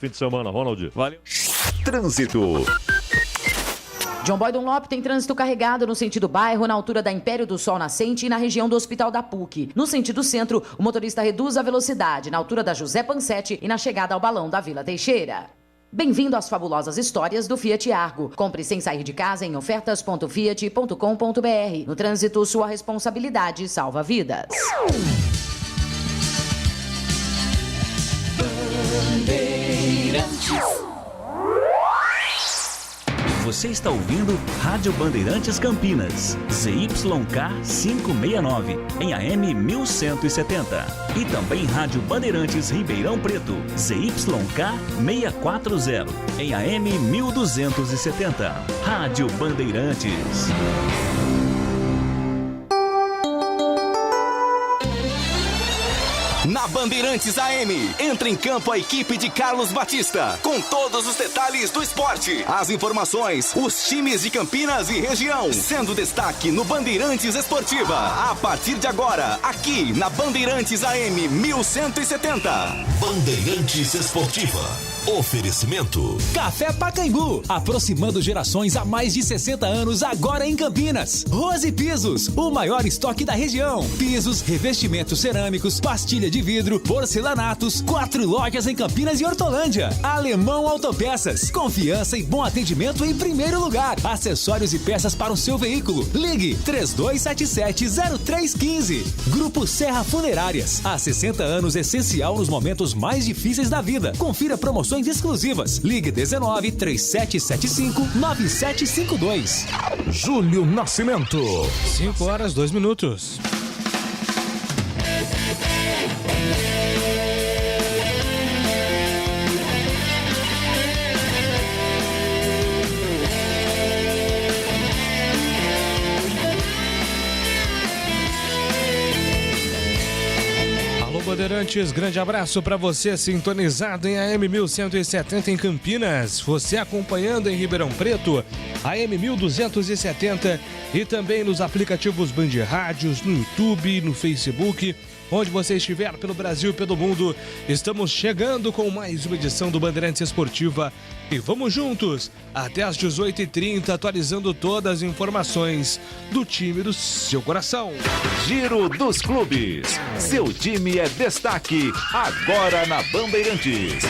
Fim de semana, Ronald. Valeu. Trânsito. John Boy Dunlop tem trânsito carregado no sentido bairro, na altura da Império do Sol Nascente e na região do Hospital da PUC. No sentido centro, o motorista reduz a velocidade na altura da José Pansetti e na chegada ao balão da Vila Teixeira. Bem-vindo às fabulosas histórias do Fiat Argo. Compre sem sair de casa em ofertas.fiat.com.br. No trânsito, sua responsabilidade salva vidas. Você está ouvindo Rádio Bandeirantes Campinas, ZYK 569, em AM 1170. E também Rádio Bandeirantes Ribeirão Preto, ZYK 640, em AM 1270. Rádio Bandeirantes. Na Bandeirantes AM, entra em campo a equipe de Carlos Batista, com todos os detalhes do esporte, as informações, os times de Campinas e região, sendo destaque no Bandeirantes Esportiva. A partir de agora, aqui na Bandeirantes AM 1170. Bandeirantes Esportiva. Oferecimento Café Pacaembu, aproximando gerações há mais de 60 anos, agora em Campinas. Rose Pisos, o maior estoque da região. Pisos, revestimentos cerâmicos, pastilha de vidro, porcelanatos, 4 lojas em Campinas e Hortolândia. Alemão Autopeças, confiança e bom atendimento em primeiro lugar. Acessórios e peças para o seu veículo. Ligue 3277-0315. Grupo Serra Funerárias, há 60 anos, essencial nos momentos mais difíceis da vida. Confira promoções exclusivas. Ligue 19-3775-9752. Júlio Nascimento. 5h02. Bandeirantes, grande abraço para você sintonizado em AM 1170 em Campinas, você acompanhando em Ribeirão Preto, AM 1270 e também nos aplicativos Band Rádios, no YouTube, no Facebook, onde você estiver pelo Brasil e pelo mundo. Estamos chegando com mais uma edição do Bandeirantes Esportiva e vamos juntos até às 18h30, atualizando todas as informações do time do seu coração. Giro dos Clubes. Seu time é destaque agora na Bandeirantes.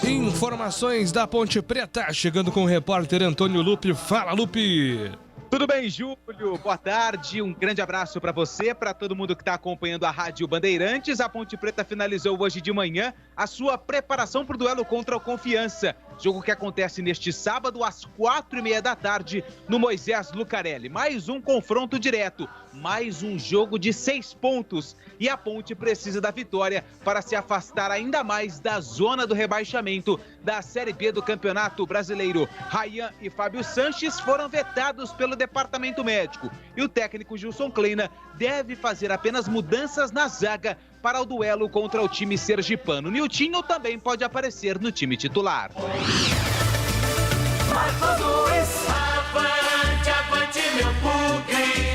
Informações da Ponte Preta, chegando com o repórter Antônio Lupe. Fala, Lupe! Tudo bem, Júlio? Boa tarde, um grande abraço para você, para todo mundo que está acompanhando a Rádio Bandeirantes. A Ponte Preta finalizou hoje de manhã a sua preparação para o duelo contra o Confiança. Jogo que acontece neste sábado às 4h30 da tarde no Moisés Lucarelli. Mais um confronto direto, mais um jogo de 6 pontos. E a Ponte precisa da vitória para se afastar ainda mais da zona do rebaixamento da Série B do Campeonato Brasileiro. Rayan e Fábio Sanches foram vetados pelo departamento médico. E o técnico Gilson Kleina deve fazer apenas mudanças na zaga para o duelo contra o time sergipano. Niltinho também pode aparecer no time titular.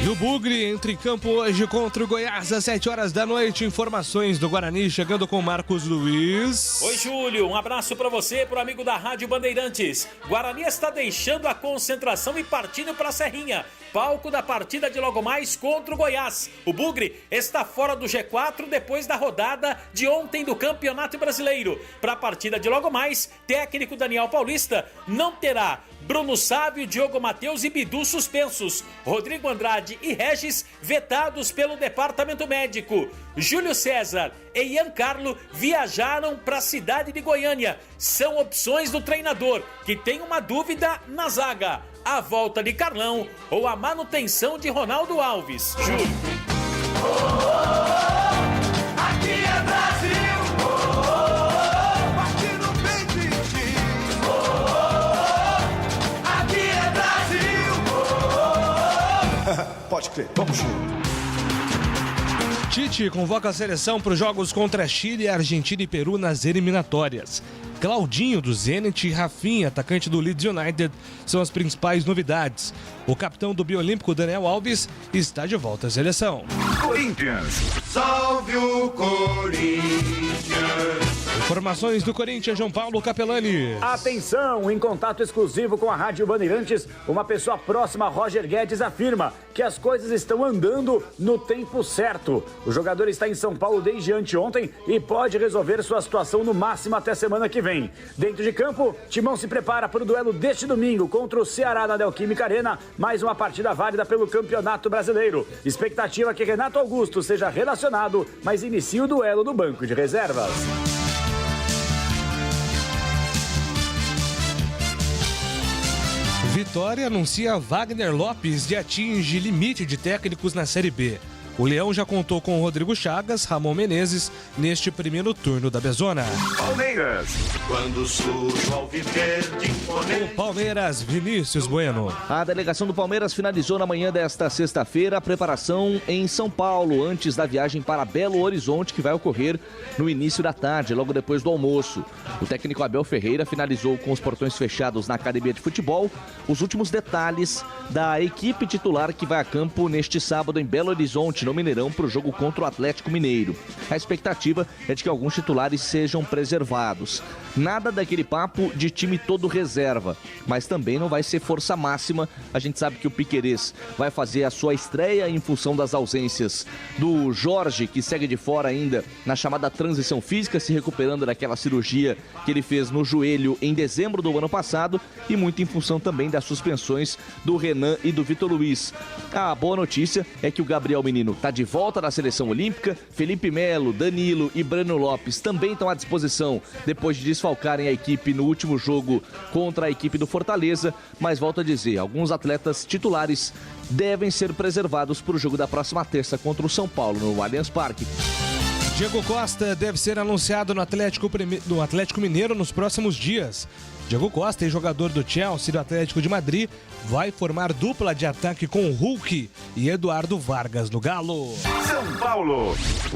E o Bugre entra em campo hoje contra o Goiás às 7h da noite. Informações do Guarani chegando com Marcos Luiz. Oi, Júlio, um abraço para você, pro amigo da Rádio Bandeirantes. Guarani está deixando a concentração e partindo para a Serrinha, palco da partida de logo mais contra o Goiás. O Bugre está fora do G4 depois da rodada de ontem do Campeonato Brasileiro. Para a partida de logo mais, técnico Daniel Paulista não terá Bruno Sávio, Diogo Matheus e Bidu suspensos. Rodrigo Andrade e Regis vetados pelo departamento médico. Júlio César e Ian Carlo viajaram para a cidade de Goiânia. São opções do treinador, que tem uma dúvida na zaga: a volta de Carlão ou a manutenção de Ronaldo Alves. Júlio. Aqui é Brasil. Aqui no peito de ti. Aqui é Brasil. Pode crer, vamos junto. Tite convoca a seleção para os jogos contra Chile, Argentina e Peru nas eliminatórias. Claudinho do Zenit e Rafinha, atacante do Leeds United, são as principais novidades. O capitão do Biolímpico, Daniel Alves, está de volta à seleção. Corinthians, salve o Corinthians. Informações do Corinthians, João Paulo Capelani. Atenção, em contato exclusivo com a Rádio Bandeirantes, uma pessoa próxima a Roger Guedes afirma que as coisas estão andando no tempo certo. O jogador está em São Paulo desde anteontem e pode resolver sua situação no máximo até semana que vem. Dentro de campo, Timão se prepara para o duelo deste domingo contra o Ceará na Neoquímica Arena, mais uma partida válida pelo Campeonato Brasileiro. Expectativa que Renato Augusto seja relacionado, mas inicie o duelo no banco de reservas. Vitória anuncia Wagner Lopes e atinge limite de técnicos na Série B. O Leão já contou com Rodrigo Chagas, Ramon Menezes neste primeiro turno da Bezona. Palmeiras, quando surge o alviverde imponente. O Palmeiras, Vinícius Bueno. A delegação do Palmeiras finalizou na manhã desta sexta-feira a preparação em São Paulo, antes da viagem para Belo Horizonte, que vai ocorrer no início da tarde, logo depois do almoço. O técnico Abel Ferreira finalizou com os portões fechados na academia de futebol os últimos detalhes da equipe titular que vai a campo neste sábado em Belo Horizonte, no Mineirão, para o jogo contra o Atlético Mineiro. A expectativa é de que alguns titulares sejam preservados. Nada daquele papo de time todo reserva, mas também não vai ser força máxima. A gente sabe que o Piquerez vai fazer a sua estreia em função das ausências do Jorge, que segue de fora ainda na chamada transição física, se recuperando daquela cirurgia que ele fez no joelho em dezembro do ano passado, e muito em função também das suspensões do Renan e do Vitor Luiz. A boa notícia é que o Gabriel Menino está de volta na seleção olímpica. Felipe Melo, Danilo e Breno Lopes também estão à disposição depois de desfalcarem a equipe no último jogo contra a equipe do Fortaleza, mas volto a dizer, alguns atletas titulares devem ser preservados para o jogo da próxima terça contra o São Paulo no Allianz Parque. Diego Costa deve ser anunciado no Atlético Mineiro nos próximos dias. Diego Costa, ex-jogador do Chelsea e do Atlético de Madrid, vai formar dupla de ataque com Hulk e Eduardo Vargas no Galo. São Paulo,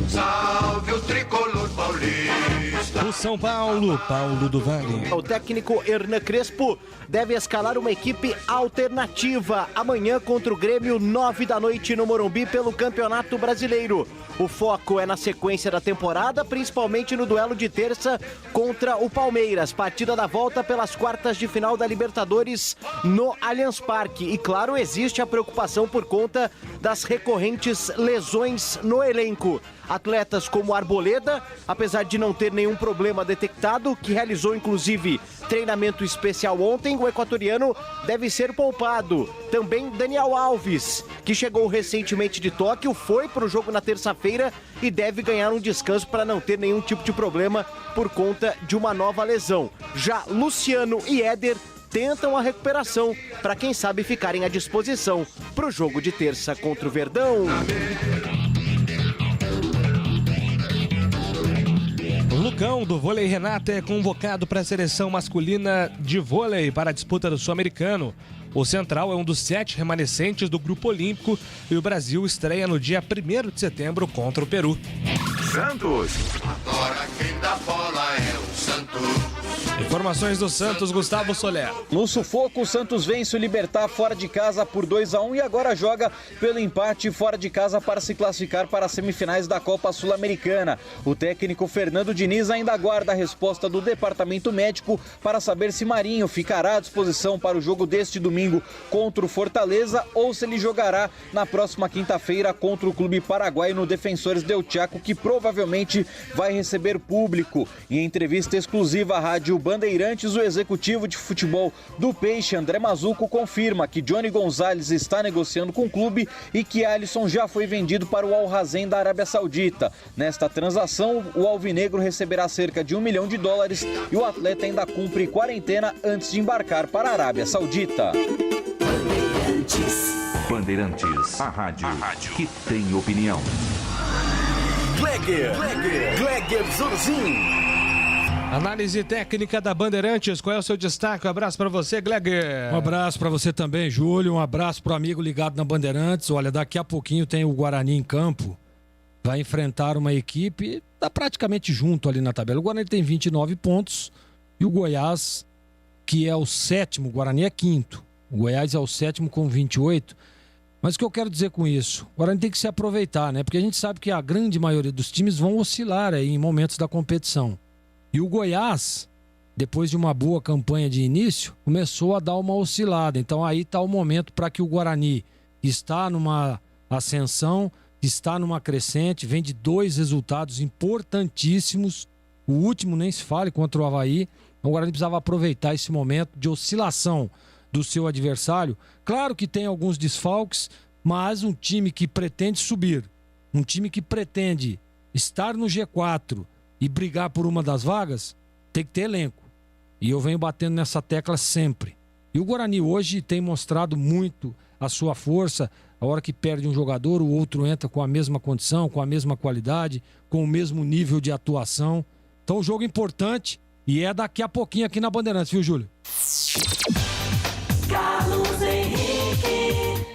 salve o tricolor paulista. O São Paulo, Paulo do Vale. O técnico Hernan Crespo deve escalar uma equipe alternativa amanhã contra o Grêmio, 9 da noite no Morumbi pelo Campeonato Brasileiro. O foco é na sequência da temporada, principalmente no duelo de terça contra o Palmeiras, partida da volta pelas quartas de final da Libertadores no Allianz Parque. E claro, existe a preocupação por conta das recorrentes lesões no elenco. Atletas como Arboleda, apesar de não ter nenhum problema detectado, que realizou inclusive treinamento especial ontem, o equatoriano deve ser poupado. Também Daniel Alves, que chegou recentemente de Tóquio, foi para o jogo na terça-feira e deve ganhar um descanso para não ter nenhum tipo de problema por conta de uma nova lesão. Já Luciano e Éder tentam a recuperação para quem sabe ficarem à disposição para o jogo de terça contra o Verdão. O Lucão, do vôlei Renata, é convocado para a seleção masculina de vôlei para a disputa do Sul-Americano. O Central é um dos 7 remanescentes do Grupo Olímpico e o Brasil estreia no dia 1º de setembro contra o Peru. Santos, agora quem dá bola é o Santos. Informações do Santos, Gustavo Soler. No sufoco, o Santos vence o Libertad fora de casa por 2-1 e agora joga pelo empate fora de casa para se classificar para as semifinais da Copa Sul-Americana. O técnico Fernando Diniz ainda aguarda a resposta do departamento médico para saber se Marinho ficará à disposição para o jogo deste domingo contra o Fortaleza ou se ele jogará na próxima quinta-feira contra o clube paraguaio no Defensores del Chaco, que provavelmente vai receber público. Em entrevista exclusiva à Rádio Bandeirantes, o executivo de futebol do Peixe, André Mazuco, confirma que Johnny Gonzalez está negociando com o clube e que Alisson já foi vendido para o Al Razen da Arábia Saudita. Nesta transação, o alvinegro receberá cerca de $1 milhão e o atleta ainda cumpre quarentena antes de embarcar para a Arábia Saudita. Bandeirantes, a rádio que tem opinião. Gleger Zorzin. Análise técnica da Bandeirantes, qual é o seu destaque? Um abraço para você, Gleger. Um abraço para você também, Júlio. Um abraço para o amigo ligado na Bandeirantes. Olha, daqui a pouquinho tem o Guarani em campo. Vai enfrentar uma equipe, está praticamente junto ali na tabela. O Guarani tem 29 pontos E o Goiás, que é o sétimo, o Guarani é quinto. O Goiás é o sétimo com 28. Mas o que eu quero dizer com isso? O Guarani tem que se aproveitar, né? Porque a gente sabe que a grande maioria dos times vão oscilar aí em momentos da competição. E o Goiás, depois de uma boa campanha de início, começou a dar uma oscilada. Então aí está o momento para que o Guarani está numa ascensão, está numa crescente, vem de 2 resultados importantíssimos. O último nem se fale contra o Avaí. O Guarani precisava aproveitar esse momento de oscilação do seu adversário. Claro que tem alguns desfalques, mas um time que pretende subir, um time que pretende estar no G4 e brigar por uma das vagas, tem que ter elenco. E eu venho batendo nessa tecla sempre. E o Guarani hoje tem mostrado muito a sua força. A hora que perde um jogador, o outro entra com a mesma condição, com a mesma qualidade, com o mesmo nível de atuação. Então, um jogo importante e é daqui a pouquinho aqui na Bandeirantes, viu, Júlio? Carlos Henrique.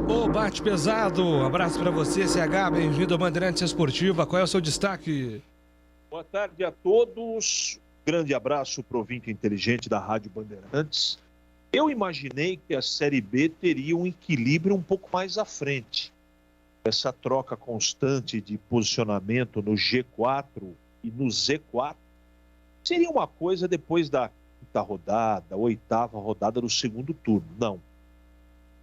Ô, bate pesado. Abraço pra você, CH. Bem-vindo ao Bandeirantes Esportiva. Qual é o seu destaque? Boa tarde a todos. Grande abraço pro ouvinte inteligente da Rádio Bandeirantes. Eu imaginei que a Série B teria um equilíbrio um pouco mais à frente. Essa troca constante de posicionamento no G4 e no Z4 seria uma coisa depois da quinta rodada, oitava rodada do segundo turno. Não.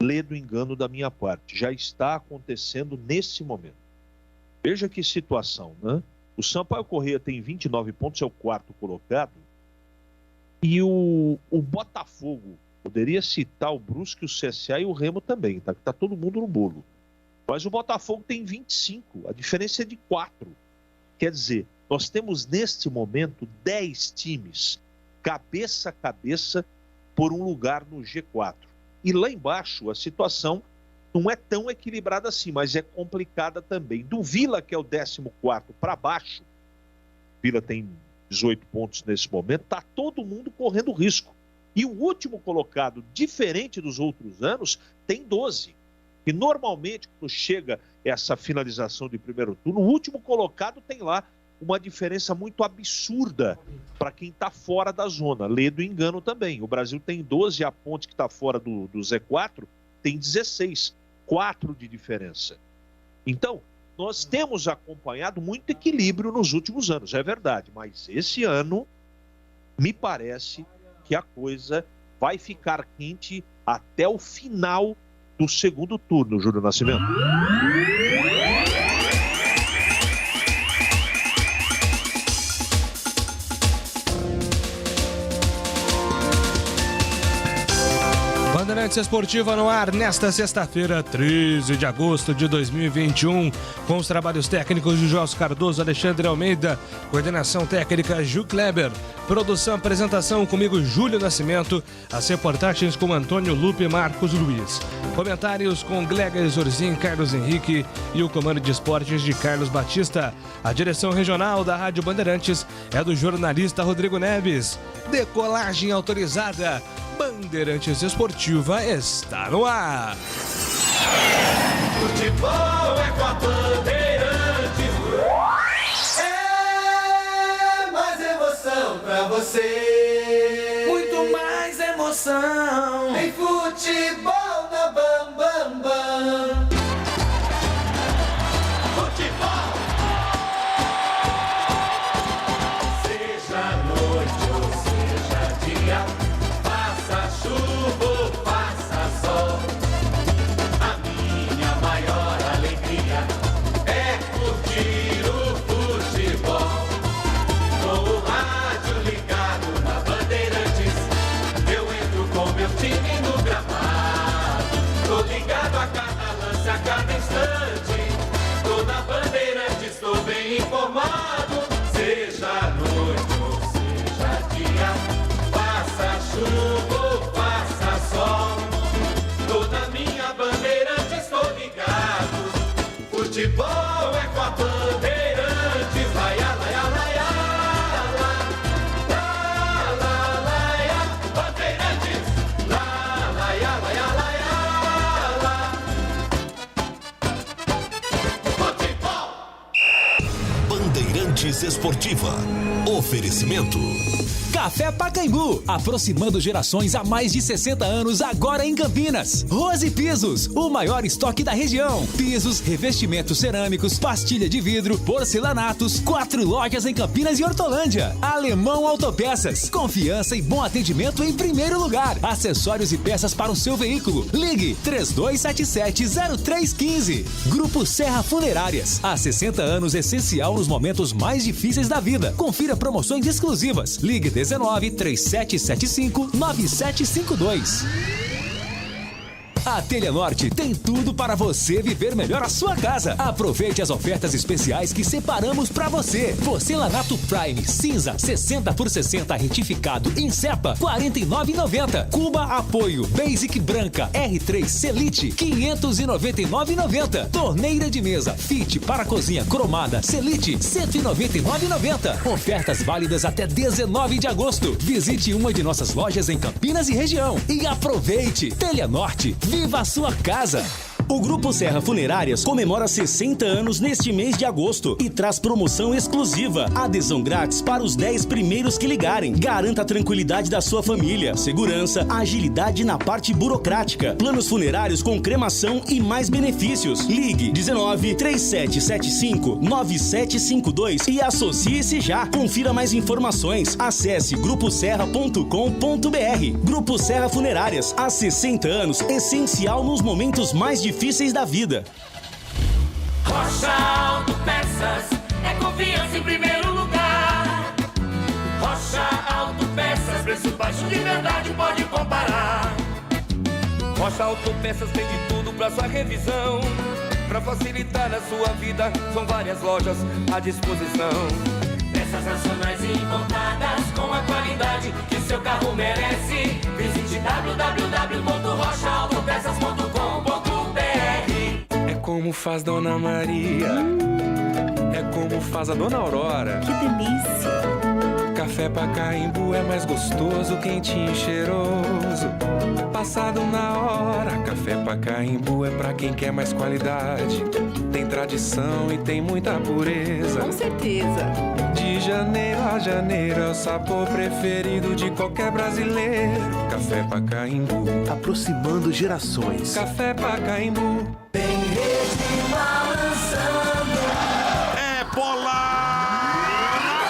Lê do engano da minha parte. Já está acontecendo nesse momento. Veja que situação, né? O Sampaio Corrêa tem 29 pontos, é o quarto colocado. E o Botafogo, poderia citar o Brusque, o CSA e o Remo também, tá? Tá todo mundo no bolo. Mas o Botafogo tem 25, a diferença é de 4. Quer dizer, nós temos neste momento 10 times, cabeça a cabeça, por um lugar no G4. E lá embaixo a situação não é tão equilibrada assim, mas é complicada também. Do Vila, que é o 14º para baixo, o Vila tem 18 pontos nesse momento, está todo mundo correndo risco. E o último colocado, diferente dos outros anos, tem 12. E normalmente, quando chega essa finalização de primeiro turno, o último colocado tem lá uma diferença muito absurda para quem está fora da zona. Lê do engano também. O Brasil tem 12, a Ponte, que está fora do Z4, tem 16. 4 de diferença. Então, nós temos acompanhado muito equilíbrio nos últimos anos, é verdade. Mas esse ano, me parece que a coisa vai ficar quente até o final do segundo turno, Júlio Nascimento. Bandeirantes Esportiva no ar nesta sexta-feira, 13 de agosto de 2021, com os trabalhos técnicos de Jorge Cardoso, Alexandre Almeida, coordenação técnica Ju Kleber, produção e apresentação comigo Júlio Nascimento, as reportagens com Antônio Lupe e Marcos Luiz, comentários com Gleger Zorzin, Carlos Henrique e o comando de esportes de Carlos Batista. A direção regional da Rádio Bandeirantes é do jornalista Rodrigo Neves. Decolagem autorizada. Bandeirantes Esportiva está no ar. Futebol é com a Bandeirantes. É mais emoção pra você. Muito mais emoção. Tem futebol na Bam Bam Bam. Futebol. Seja noite ou seja dia. Chuva ou faça sol, a minha maior alegria é curtir o futebol. Com o rádio ligado na Bandeirantes, eu entro com meu time no gramado. Tô ligado a cada lance, a cada instante. Tô na Bandeirantes, tô bem informado. Seja noite ou seja dia, faça chuva. Toda minha Bandeirante estou ligado. Futebol é com a Bandeirantes. Laia, laia, laia, laia, laia, laia, Bandeirantes. Laia, laia, laia, laia, Futebol. Bandeirantes Esportiva. Oferecimento. Café Pacaembu, aproximando gerações há mais de 60 anos, agora em Campinas. Rose Pisos, o maior estoque da região. Pisos, revestimentos cerâmicos, pastilha de vidro, porcelanatos, 4 lojas em Campinas e Hortolândia. Alemão Autopeças, confiança e bom atendimento em primeiro lugar. Acessórios e peças para o seu veículo. Ligue 3277-0315. Grupo Serra Funerárias, há 60 anos essencial nos momentos mais difíceis da vida. Confira promoções exclusivas. Ligue 19-3775-9752. A Telha Norte tem tudo para você viver melhor a sua casa. Aproveite as ofertas especiais que separamos para você. Porcelanato Prime cinza 60x60 retificado em cepa R$ 49,90. Cuba Apoio Basic Branca R3 Selite R$ 599,90. Torneira de mesa Fit para cozinha cromada Selite R$ 199,90. Ofertas válidas até 19 de agosto. Visite uma de nossas lojas em Campinas e região e aproveite. Telha Norte, viva a sua casa! O Grupo Serra Funerárias comemora 60 anos neste mês de agosto e traz promoção exclusiva. Adesão grátis para os 10 primeiros que ligarem. Garanta a tranquilidade da sua família, segurança, agilidade na parte burocrática. Planos funerários com cremação e mais benefícios. Ligue 19-3775-9752 e associe-se já. Confira mais informações. Acesse gruposerra.com.br. Grupo Serra Funerárias, há 60 anos, essencial nos momentos mais difíceis da vida. Rocha Autopeças é confiança em primeiro lugar. Rocha Autopeças, preço baixo de verdade, pode comparar. Rocha Autopeças tem de tudo pra sua revisão. Pra facilitar a sua vida, são várias lojas à disposição. Peças nacionais e importadas com a qualidade que seu carro merece. Visite www.rochaautopeças.com.br. É como faz Dona Maria, é como faz a Dona Aurora. Que delícia! Café Pacaembu é mais gostoso, quentinho e cheiroso. Passado na hora, Café Pacaembu é pra quem quer mais qualidade. Tem tradição e tem muita pureza. Com certeza! De janeiro a janeiro é o sabor preferido de qualquer brasileiro. Café Pacaembu, aproximando gerações. Café Pacaembu. Tem rede balançando. É bola na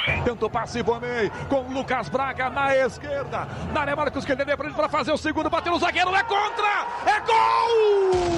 rede. Tentou passe Ivonei com Lucas Braga na esquerda. Na área Marcos Guilherme para fazer o segundo, bateu no zagueiro, é contra! É gol!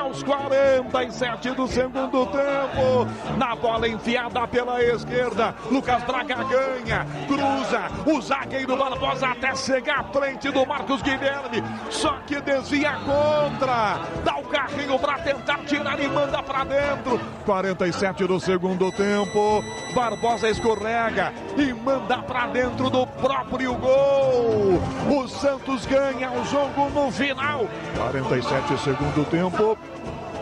Aos 47 do segundo tempo, na bola enfiada pela esquerda, Lucas Braga ganha, cruza, o zagueiro Barbosa até chegar à frente do Marcos Guilherme, só que desvia contra, dá o carrinho para tentar tirar e manda para dentro. 47 do segundo tempo, Barbosa escorrega e manda para dentro do próprio gol. O Santos ganha o jogo no final. 47 segundo tempo.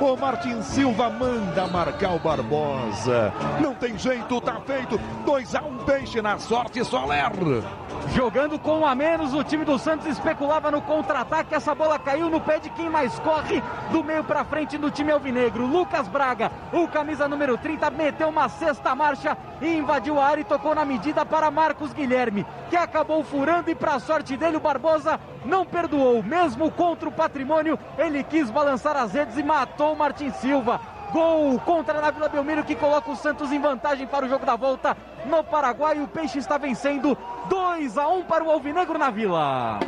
O Martin Silva manda marcar o Barbosa. Não tem jeito, tá feito. 2-1, Peixe na sorte, Soler. Jogando com um a menos, o time do Santos especulava no contra-ataque. Essa bola caiu no pé de quem mais corre do meio pra frente do time alvinegro. Lucas Braga, o camisa número 30, meteu uma sexta marcha e invadiu a área e tocou na medida para Marcos Guilherme, que acabou furando e pra sorte dele o Barbosa não perdoou. Mesmo contra o Patrimônio, ele quis balançar as redes e matou o Martin Silva. Gol contra na Vila Belmiro, que coloca o Santos em vantagem para o jogo da volta no Paraguai. O Peixe está vencendo 2-1 para o Alvinegro na Vila.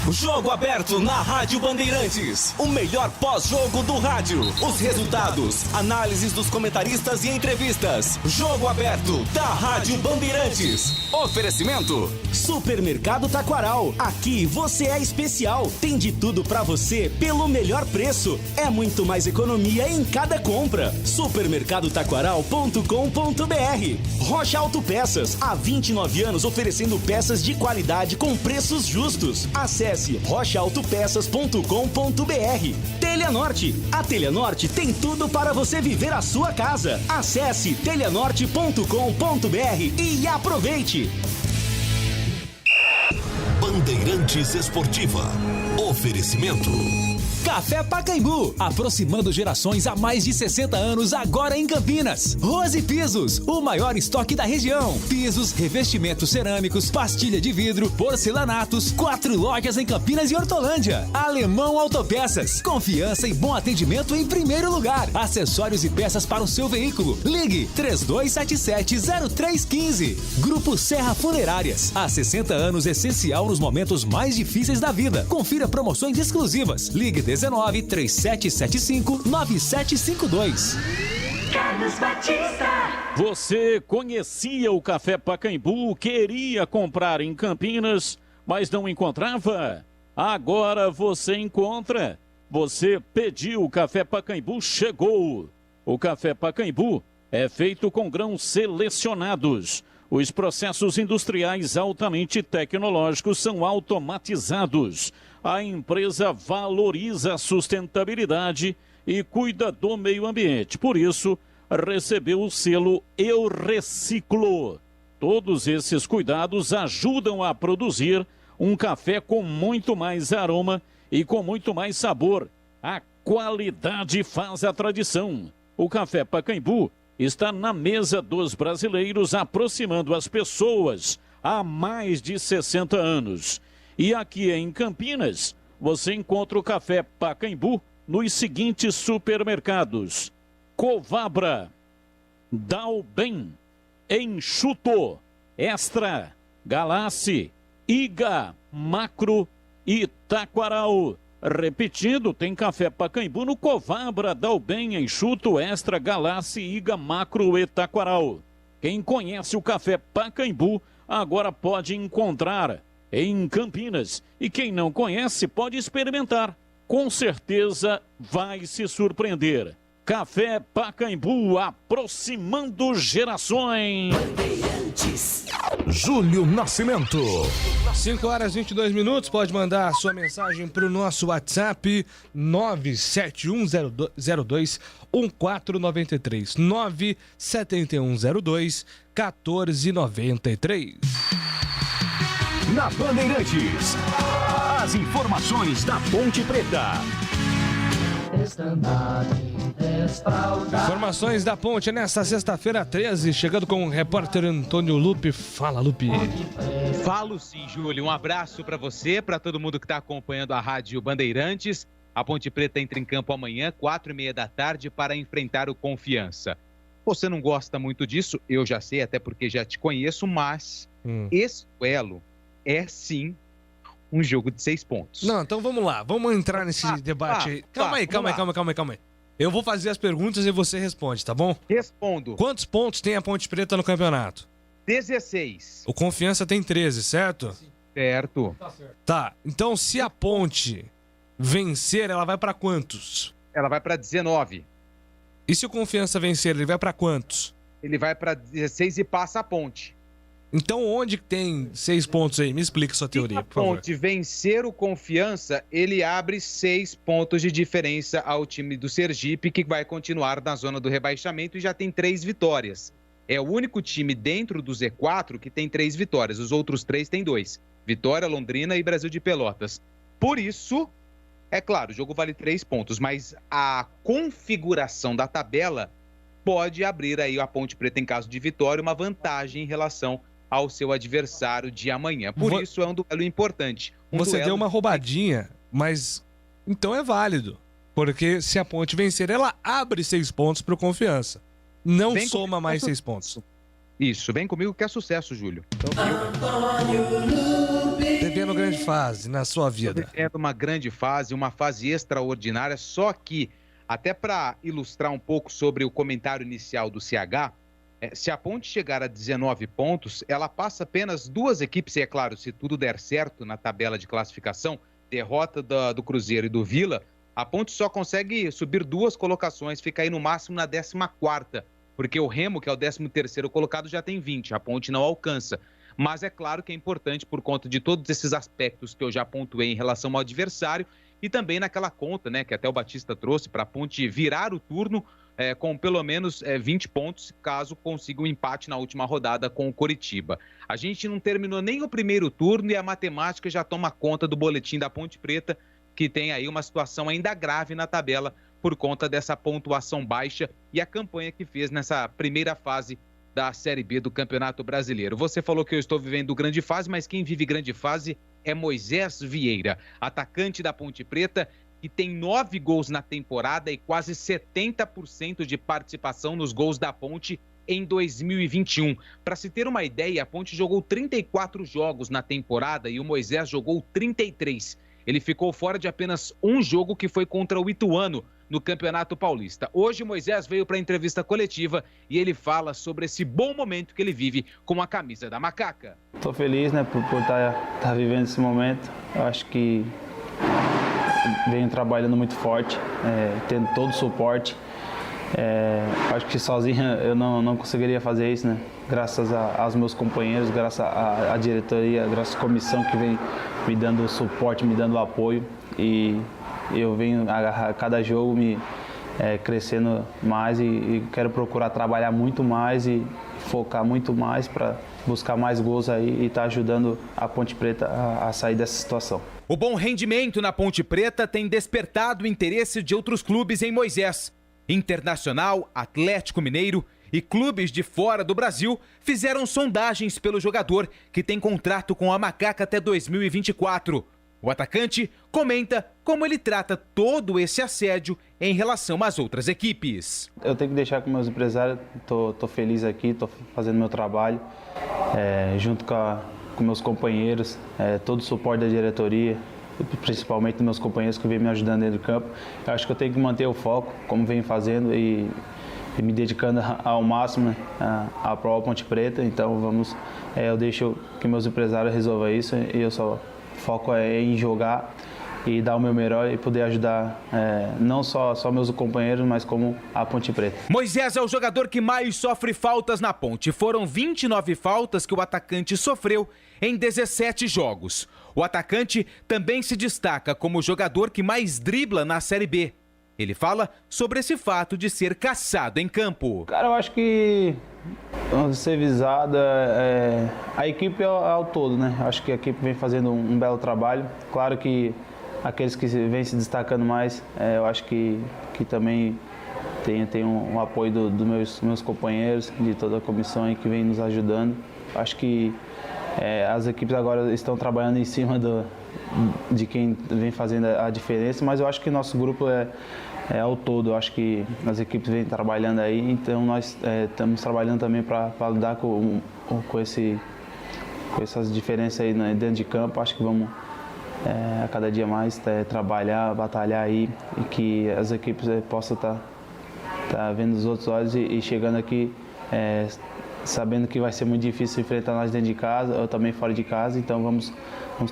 Jogo aberto na Rádio Bandeirantes. O melhor pós-jogo do rádio. Os resultados, análises dos comentaristas e entrevistas. Jogo aberto da Rádio Bandeirantes. Oferecimento: Supermercado Taquaral. Aqui você é especial. Tem de tudo pra você pelo melhor preço. É muito mais economia em cada compra. Supermercadotaquaral.com.br. Rocha Autopeças. Há 29 anos oferecendo peças de qualidade com preços justos. Acesse rochaautopeças.com.br. Telha Norte. A Telha Norte tem tudo para você viver a sua casa. Acesse telhanorte.com.br e aproveite. Bandeirantes Esportiva. Oferecimento: Café Pacaembu, aproximando gerações há mais de 60 anos, agora em Campinas. Rose Pisos, o maior estoque da região. Pisos, revestimentos cerâmicos, pastilha de vidro, porcelanatos, 4 lojas em Campinas e Hortolândia. Alemão Autopeças, confiança e bom atendimento em primeiro lugar. Acessórios e peças para o seu veículo. Ligue 3277-0315. Grupo Serra Funerárias, há 60 anos essencial nos momentos mais difíceis da vida. Confira promoções exclusivas. Ligue 19-3775-9752. Carlos Batista. Você conhecia o Café Pacaembu, queria comprar em Campinas, mas não encontrava? Agora você encontra. Você pediu o Café Pacaembu, chegou. O Café Pacaembu é feito com grãos selecionados. Os processos industriais altamente tecnológicos são automatizados. A empresa valoriza a sustentabilidade e cuida do meio ambiente. Por isso, recebeu o selo Eu Reciclo. Todos esses cuidados ajudam a produzir um café com muito mais aroma e com muito mais sabor. A qualidade faz a tradição. O Café Pacaembu está na mesa dos brasileiros, aproximando as pessoas há mais de 60 anos. E aqui em Campinas, você encontra o Café Pacaembu nos seguintes supermercados: Covabra, Dalben, Enxuto, Extra, Galassi, Iga, Macro e Taquaral. Repetindo, tem Café Pacaembu no Covabra, Dalben, Enxuto, Extra, Galassi, Iga, Macro e Taquaral. Quem conhece o Café Pacaembu agora pode encontrar em Campinas. E quem não conhece pode experimentar. Com certeza vai se surpreender. Café Pacaembu, aproximando gerações. Júlio Nascimento. 5h22, pode mandar a sua mensagem para o nosso WhatsApp 971021493. 971021493. Na Bandeirantes, as informações da Ponte Preta. Informações da Ponte nesta sexta-feira 13, chegando com o repórter Antônio Lupe. Fala, Lupe. Falo sim, Júlio. Um abraço para você, para todo mundo que está acompanhando a Rádio Bandeirantes. A Ponte Preta entra em campo amanhã, 4h30 da tarde, para enfrentar o Confiança. Você não gosta muito disso, eu já sei, até porque já te conheço, mas esse duelo é sim um jogo de 6 pontos. Não, então vamos lá, vamos entrar nesse debate aí. Calma aí. Eu vou fazer as perguntas e você responde, tá bom? Respondo. Quantos pontos tem a Ponte Preta no campeonato? 16. O Confiança tem 13, certo? Certo. Tá, então se a Ponte vencer, ela vai pra quantos? Ela vai pra 19. E se o Confiança vencer, ele vai pra quantos? Ele vai pra 16 e passa a Ponte. Então onde tem 6 pontos aí? Me explica sua teoria, por favor. Se a Ponte vencer o Confiança, ele abre 6 pontos de diferença ao time do Sergipe, que vai continuar na zona do rebaixamento e já tem 3 vitórias. É o único time dentro do Z4 que tem 3 vitórias. Os outros 3 têm 2. Vitória, Londrina e Brasil de Pelotas. Por isso, é claro, o jogo vale 3 pontos, mas a configuração da tabela pode abrir aí a Ponte Preta, em caso de vitória, uma vantagem em relação ao seu adversário de amanhã. Por isso é um duelo importante. Você deu uma roubadinha, mas então é válido. Porque se a Ponte vencer, ela abre 6 pontos para o Confiança. Não soma mais 6 pontos. Isso, vem comigo que é sucesso, Júlio. Devendo grande fase na sua vida? É uma grande fase, uma fase extraordinária, só que, até para ilustrar um pouco sobre o comentário inicial do CH, se a Ponte chegar a 19 pontos, ela passa apenas 2 equipes, e é claro, se tudo der certo na tabela de classificação, derrota do Cruzeiro e do Vila, a Ponte só consegue subir 2 colocações, fica aí no máximo na 14ª, porque o Remo, que é o 13º colocado, já tem 20, a Ponte não alcança. Mas é claro que é importante por conta de todos esses aspectos que eu já pontuei em relação ao adversário e também naquela conta, né, que até o Batista trouxe para a Ponte virar o turno com pelo menos 20 pontos, caso consiga um empate na última rodada com o Coritiba. A gente não terminou nem o primeiro turno e a matemática já toma conta do boletim da Ponte Preta, que tem aí uma situação ainda grave na tabela por conta dessa pontuação baixa e a campanha que fez nessa primeira fase da Série B do Campeonato Brasileiro. Você falou que eu estou vivendo grande fase, mas quem vive grande fase é Moisés Vieira, atacante da Ponte Preta, que tem 9 gols na temporada e quase 70% de participação nos gols da Ponte em 2021. Para se ter uma ideia, a Ponte jogou 34 jogos na temporada e o Moisés jogou 33. Ele ficou fora de apenas um jogo, que foi contra o Ituano, no Campeonato Paulista. Hoje, Moisés veio para a entrevista coletiva e ele fala sobre esse bom momento que ele vive com a camisa da Macaca. Estou feliz, né, por estar vivendo esse momento. Eu acho que venho trabalhando muito forte, tendo todo o suporte. Acho que sozinho eu não conseguiria fazer isso, né? Graças aos meus companheiros, graças à diretoria, graças à comissão que vem me dando o suporte, me dando o apoio. E eu venho a cada jogo me crescendo mais e quero procurar trabalhar muito mais e focar muito mais para buscar mais gols aí e estar ajudando a Ponte Preta a sair dessa situação. O bom rendimento na Ponte Preta tem despertado o interesse de outros clubes em Moisés. Internacional, Atlético Mineiro e clubes de fora do Brasil fizeram sondagens pelo jogador, que tem contrato com a Macaca até 2024. O atacante comenta como ele trata todo esse assédio em relação às outras equipes. Eu tenho que deixar com meus empresários, tô feliz aqui, tô fazendo meu trabalho, junto com meus companheiros, todo o suporte da diretoria, principalmente dos meus companheiros que vêm me ajudando dentro do campo. Eu acho que eu tenho que manter o foco, como venho fazendo, e me dedicando ao máximo, né, à prova Ponte Preta. Então eu deixo que meus empresários resolvam isso e eu só foco em jogar e dar o meu melhor e poder ajudar não só meus companheiros, mas como a Ponte Preta. Moisés é o jogador que mais sofre faltas na Ponte. Foram 29 faltas que o atacante sofreu em 17 jogos. O atacante também se destaca como o jogador que mais dribla na Série B. Ele fala sobre esse fato de ser caçado em campo. Cara, eu acho que ser visado a equipe ao todo, né? Acho que a equipe vem fazendo um belo trabalho. Claro que aqueles que vêm se destacando mais, eu acho que também tem um apoio dos meus companheiros, de toda a comissão aí que vem nos ajudando. Acho que as equipes agora estão trabalhando em cima de quem vem fazendo a diferença, mas eu acho que nosso grupo é ao todo. Eu acho que as equipes vêm trabalhando aí, então nós estamos trabalhando também para lidar com essas diferenças aí dentro de campo. Acho que vamos a cada dia mais trabalhar, batalhar aí, e que as equipes possam estar vendo os outros olhos e chegando aqui sabendo que vai ser muito difícil enfrentar nós dentro de casa, ou também fora de casa, então vamos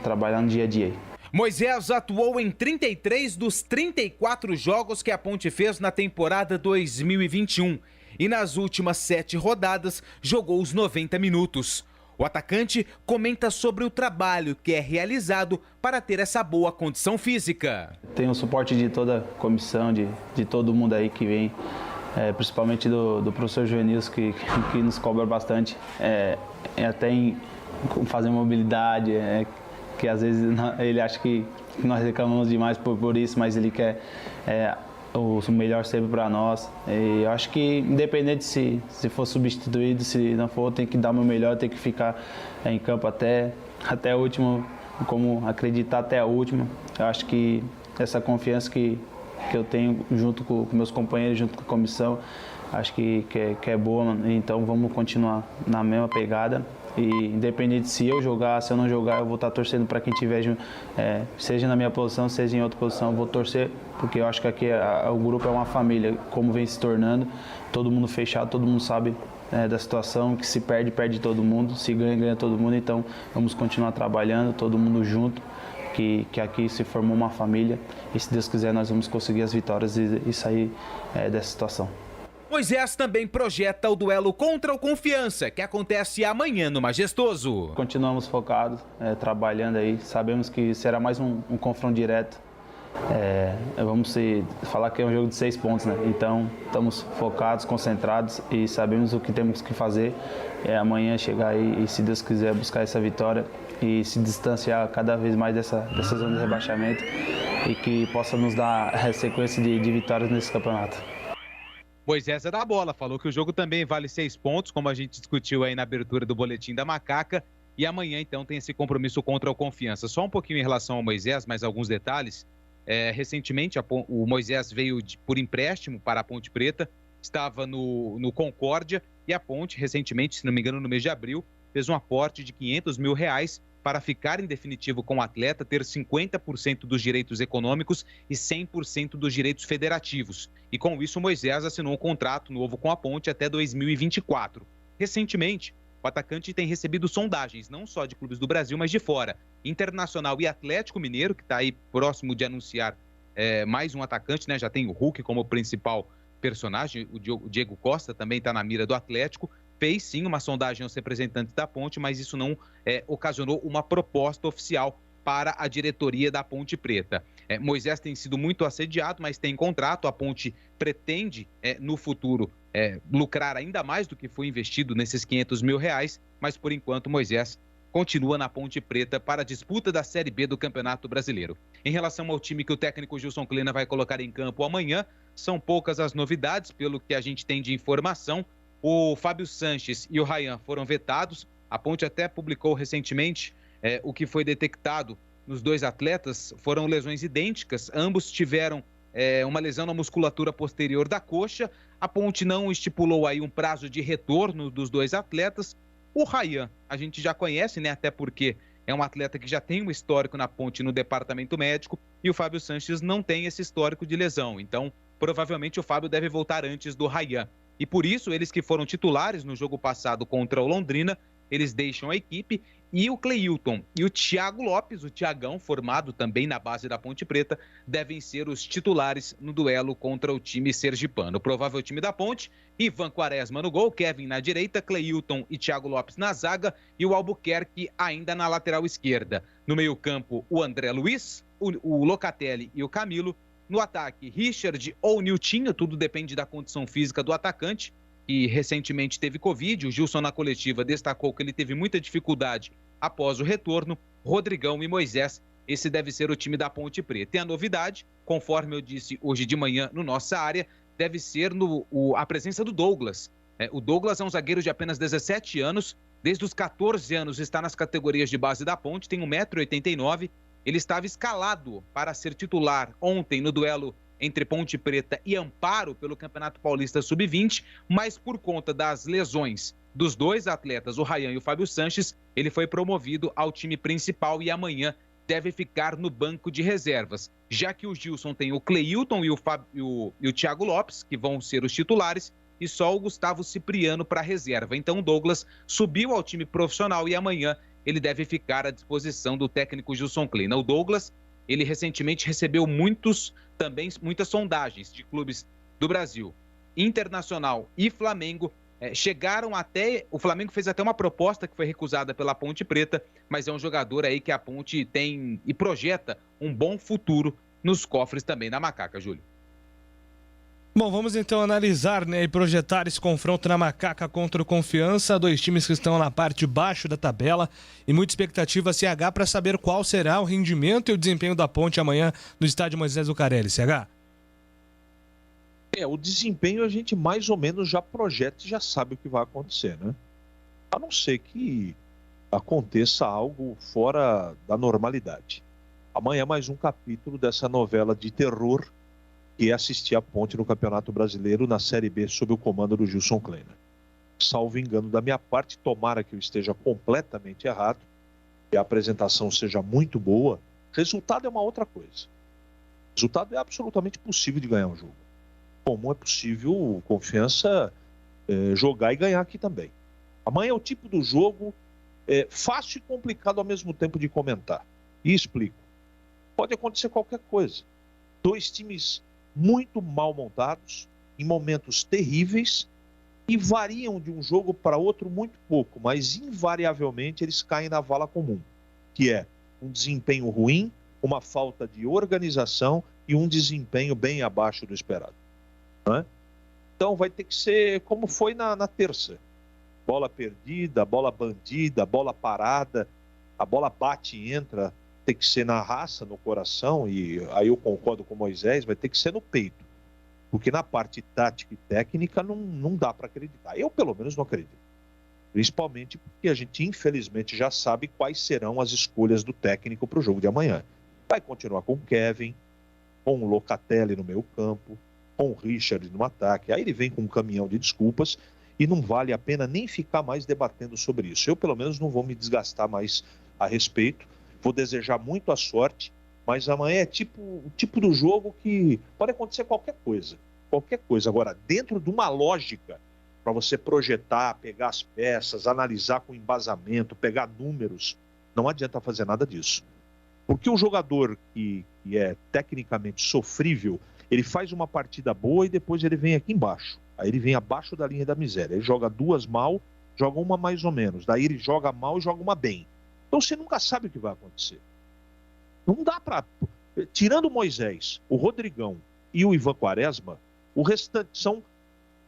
trabalhar no dia a dia. Moisés atuou em 33 dos 34 jogos que a Ponte fez na temporada 2021 e nas últimas 7 rodadas jogou os 90 minutos. O atacante comenta sobre o trabalho que é realizado para ter essa boa condição física. Tem o suporte de toda a comissão, de todo mundo aí que vem, principalmente do professor Joenilson, que nos cobra bastante, até em fazer mobilidade, que às vezes ele acha que nós reclamamos demais por isso, mas ele quer o melhor sempre para nós. E eu acho que independente se for substituído, se não for, tem que dar o meu melhor, tem que ficar em campo até o último, como acreditar até a última. Eu acho que essa confiança que eu tenho junto com meus companheiros, junto com a comissão, acho que é boa, mano. Então vamos continuar na mesma pegada. E independente se eu jogar, se eu não jogar, eu vou estar torcendo para quem tiver, seja na minha posição, seja em outra posição, eu vou torcer, porque eu acho que aqui o grupo é uma família, como vem se tornando, todo mundo fechado, todo mundo sabe da situação, que se perde, perde todo mundo, se ganha, ganha todo mundo. Então vamos continuar trabalhando, todo mundo junto, que aqui se formou uma família, e se Deus quiser nós vamos conseguir as vitórias e sair dessa situação. Moisés também projeta o duelo contra o Confiança, que acontece amanhã no Majestoso. Continuamos focados, trabalhando aí. Sabemos que será mais um confronto direto. Vamos falar que é um jogo de 6 pontos, né? Então estamos focados, concentrados e sabemos o que temos que fazer. Amanhã chegar aí e, se Deus quiser, buscar essa vitória e se distanciar cada vez mais dessa zona de rebaixamento e que possa nos dar sequência de vitórias nesse campeonato. Moisés é da bola, falou que o jogo também vale 6 pontos, como a gente discutiu aí na abertura do Boletim da Macaca, e amanhã então tem esse compromisso contra o Confiança. Só um pouquinho em relação ao Moisés, mais alguns detalhes. Recentemente o Moisés veio por empréstimo para a Ponte Preta, estava no Concórdia, e a Ponte recentemente, se não me engano no mês de abril, fez um aporte de R$500 mil para ficar em definitivo com o atleta, ter 50% dos direitos econômicos e 100% dos direitos federativos. E com isso, o Moisés assinou um contrato novo com a Ponte até 2024. Recentemente, o atacante tem recebido sondagens, não só de clubes do Brasil, mas de fora. Internacional e Atlético Mineiro, que está aí próximo de anunciar mais um atacante, né? Já tem o Hulk como principal personagem, o Diego Costa também está na mira do Atlético. Fez sim uma sondagem aos representantes da Ponte, mas isso não ocasionou uma proposta oficial para a diretoria da Ponte Preta. Moisés tem sido muito assediado, mas tem contrato. A Ponte pretende, no futuro, lucrar ainda mais do que foi investido nesses R$500 mil, mas por enquanto Moisés continua na Ponte Preta para a disputa da Série B do Campeonato Brasileiro. Em relação ao time que o técnico Gilson Kleina vai colocar em campo amanhã, são poucas as novidades, pelo que a gente tem de informação. O Fábio Sanches e o Ryan foram vetados. A Ponte até publicou recentemente o que foi detectado nos dois atletas. Foram lesões idênticas. Ambos tiveram uma lesão na musculatura posterior da coxa. A Ponte não estipulou aí um prazo de retorno dos dois atletas. O Ryan, a gente já conhece, né? Até porque é um atleta que já tem um histórico na Ponte no departamento médico. E o Fábio Sanches não tem esse histórico de lesão. Então, provavelmente o Fábio deve voltar antes do Ryan. E por isso, eles que foram titulares no jogo passado contra o Londrina, eles deixam a equipe. E o Cleilton e o Thiago Lopes, o Thiagão, formado também na base da Ponte Preta, devem ser os titulares no duelo contra o time sergipano. O provável time da Ponte: Ivan Quaresma no gol, Kevin na direita, Cleilton e Thiago Lopes na zaga e o Albuquerque ainda na lateral esquerda. No meio-campo, o André Luiz, o Locatelli e o Camilo. No ataque, Richard ou Niltinho, tudo depende da condição física do atacante, que recentemente teve Covid. O Gilson, na coletiva, destacou que ele teve muita dificuldade após o retorno. Rodrigão e Moisés, esse deve ser o time da Ponte Preta. E a novidade, conforme eu disse hoje de manhã no Nossa Área, deve ser a presença do Douglas. O Douglas é um zagueiro de apenas 17 anos, desde os 14 anos está nas categorias de base da Ponte, tem 1,89 m. Ele estava escalado para ser titular ontem no duelo entre Ponte Preta e Amparo pelo Campeonato Paulista Sub-20, mas por conta das lesões dos dois atletas, o Ryan e o Fábio Sanches, ele foi promovido ao time principal e amanhã deve ficar no banco de reservas, já que o Gilson tem o Cleilton e o Thiago Lopes, que vão ser os titulares, e só o Gustavo Cipriano para reserva. Então o Douglas subiu ao time profissional e amanhã ele deve ficar à disposição do técnico Gilson Kleina. O Douglas, ele recentemente recebeu muitas sondagens de clubes do Brasil. Internacional e Flamengo chegaram até... O Flamengo fez até uma proposta que foi recusada pela Ponte Preta, mas é um jogador aí que a Ponte tem e projeta um bom futuro nos cofres também da Macaca, Júlio. Bom, vamos então analisar, né, e projetar esse confronto na Macaca contra o Confiança, dois times que estão na parte de baixo da tabela e muita expectativa CH para saber qual será o rendimento e o desempenho da Ponte amanhã no estádio Moisés Zucarelli, CH. O desempenho a gente mais ou menos já projeta e já sabe o que vai acontecer, né? A não ser que aconteça algo fora da normalidade. Amanhã mais um capítulo dessa novela de terror que é assistir a Ponte no Campeonato Brasileiro na Série B sob o comando do Gilson Kleina. Salvo engano da minha parte, tomara que eu esteja completamente errado, que a apresentação seja muito boa. Resultado é uma outra coisa. Resultado é absolutamente possível de ganhar um jogo. Como é possível o Confiança jogar e ganhar aqui também. Amanhã é o tipo do jogo fácil e complicado ao mesmo tempo de comentar. E explico. Pode acontecer qualquer coisa. 2 times muito mal montados, em momentos terríveis, e variam de um jogo para outro muito pouco, mas invariavelmente eles caem na vala comum, que é um desempenho ruim, uma falta de organização e um desempenho bem abaixo do esperado. Não é? Então vai ter que ser como foi na terça. Bola perdida, bola bandida, bola parada, a bola bate e entra, tem que ser na raça, no coração, e aí eu concordo com o Moisés, vai ter que ser no peito. Porque na parte tática e técnica não dá para acreditar. Eu, pelo menos, não acredito. Principalmente porque a gente, infelizmente, já sabe quais serão as escolhas do técnico para o jogo de amanhã. Vai continuar com o Kevin, com o Locatelli no meio campo, com o Richard no ataque. Aí ele vem com um caminhão de desculpas e não vale a pena nem ficar mais debatendo sobre isso. Eu, pelo menos, não vou me desgastar mais a respeito. Vou desejar muito a sorte, mas amanhã é o tipo do jogo que pode acontecer qualquer coisa. Qualquer coisa. Agora, dentro de uma lógica para você projetar, pegar as peças, analisar com embasamento, pegar números, não adianta fazer nada disso. Porque o jogador que é tecnicamente sofrível, ele faz uma partida boa e depois ele vem aqui embaixo. Aí ele vem abaixo da linha da miséria. Ele joga 2 mal, joga uma mais ou menos. Daí ele joga mal e joga uma bem. Então você nunca sabe o que vai acontecer. Não dá para... Tirando o Moisés, o Rodrigão e o Ivan Quaresma, o restante são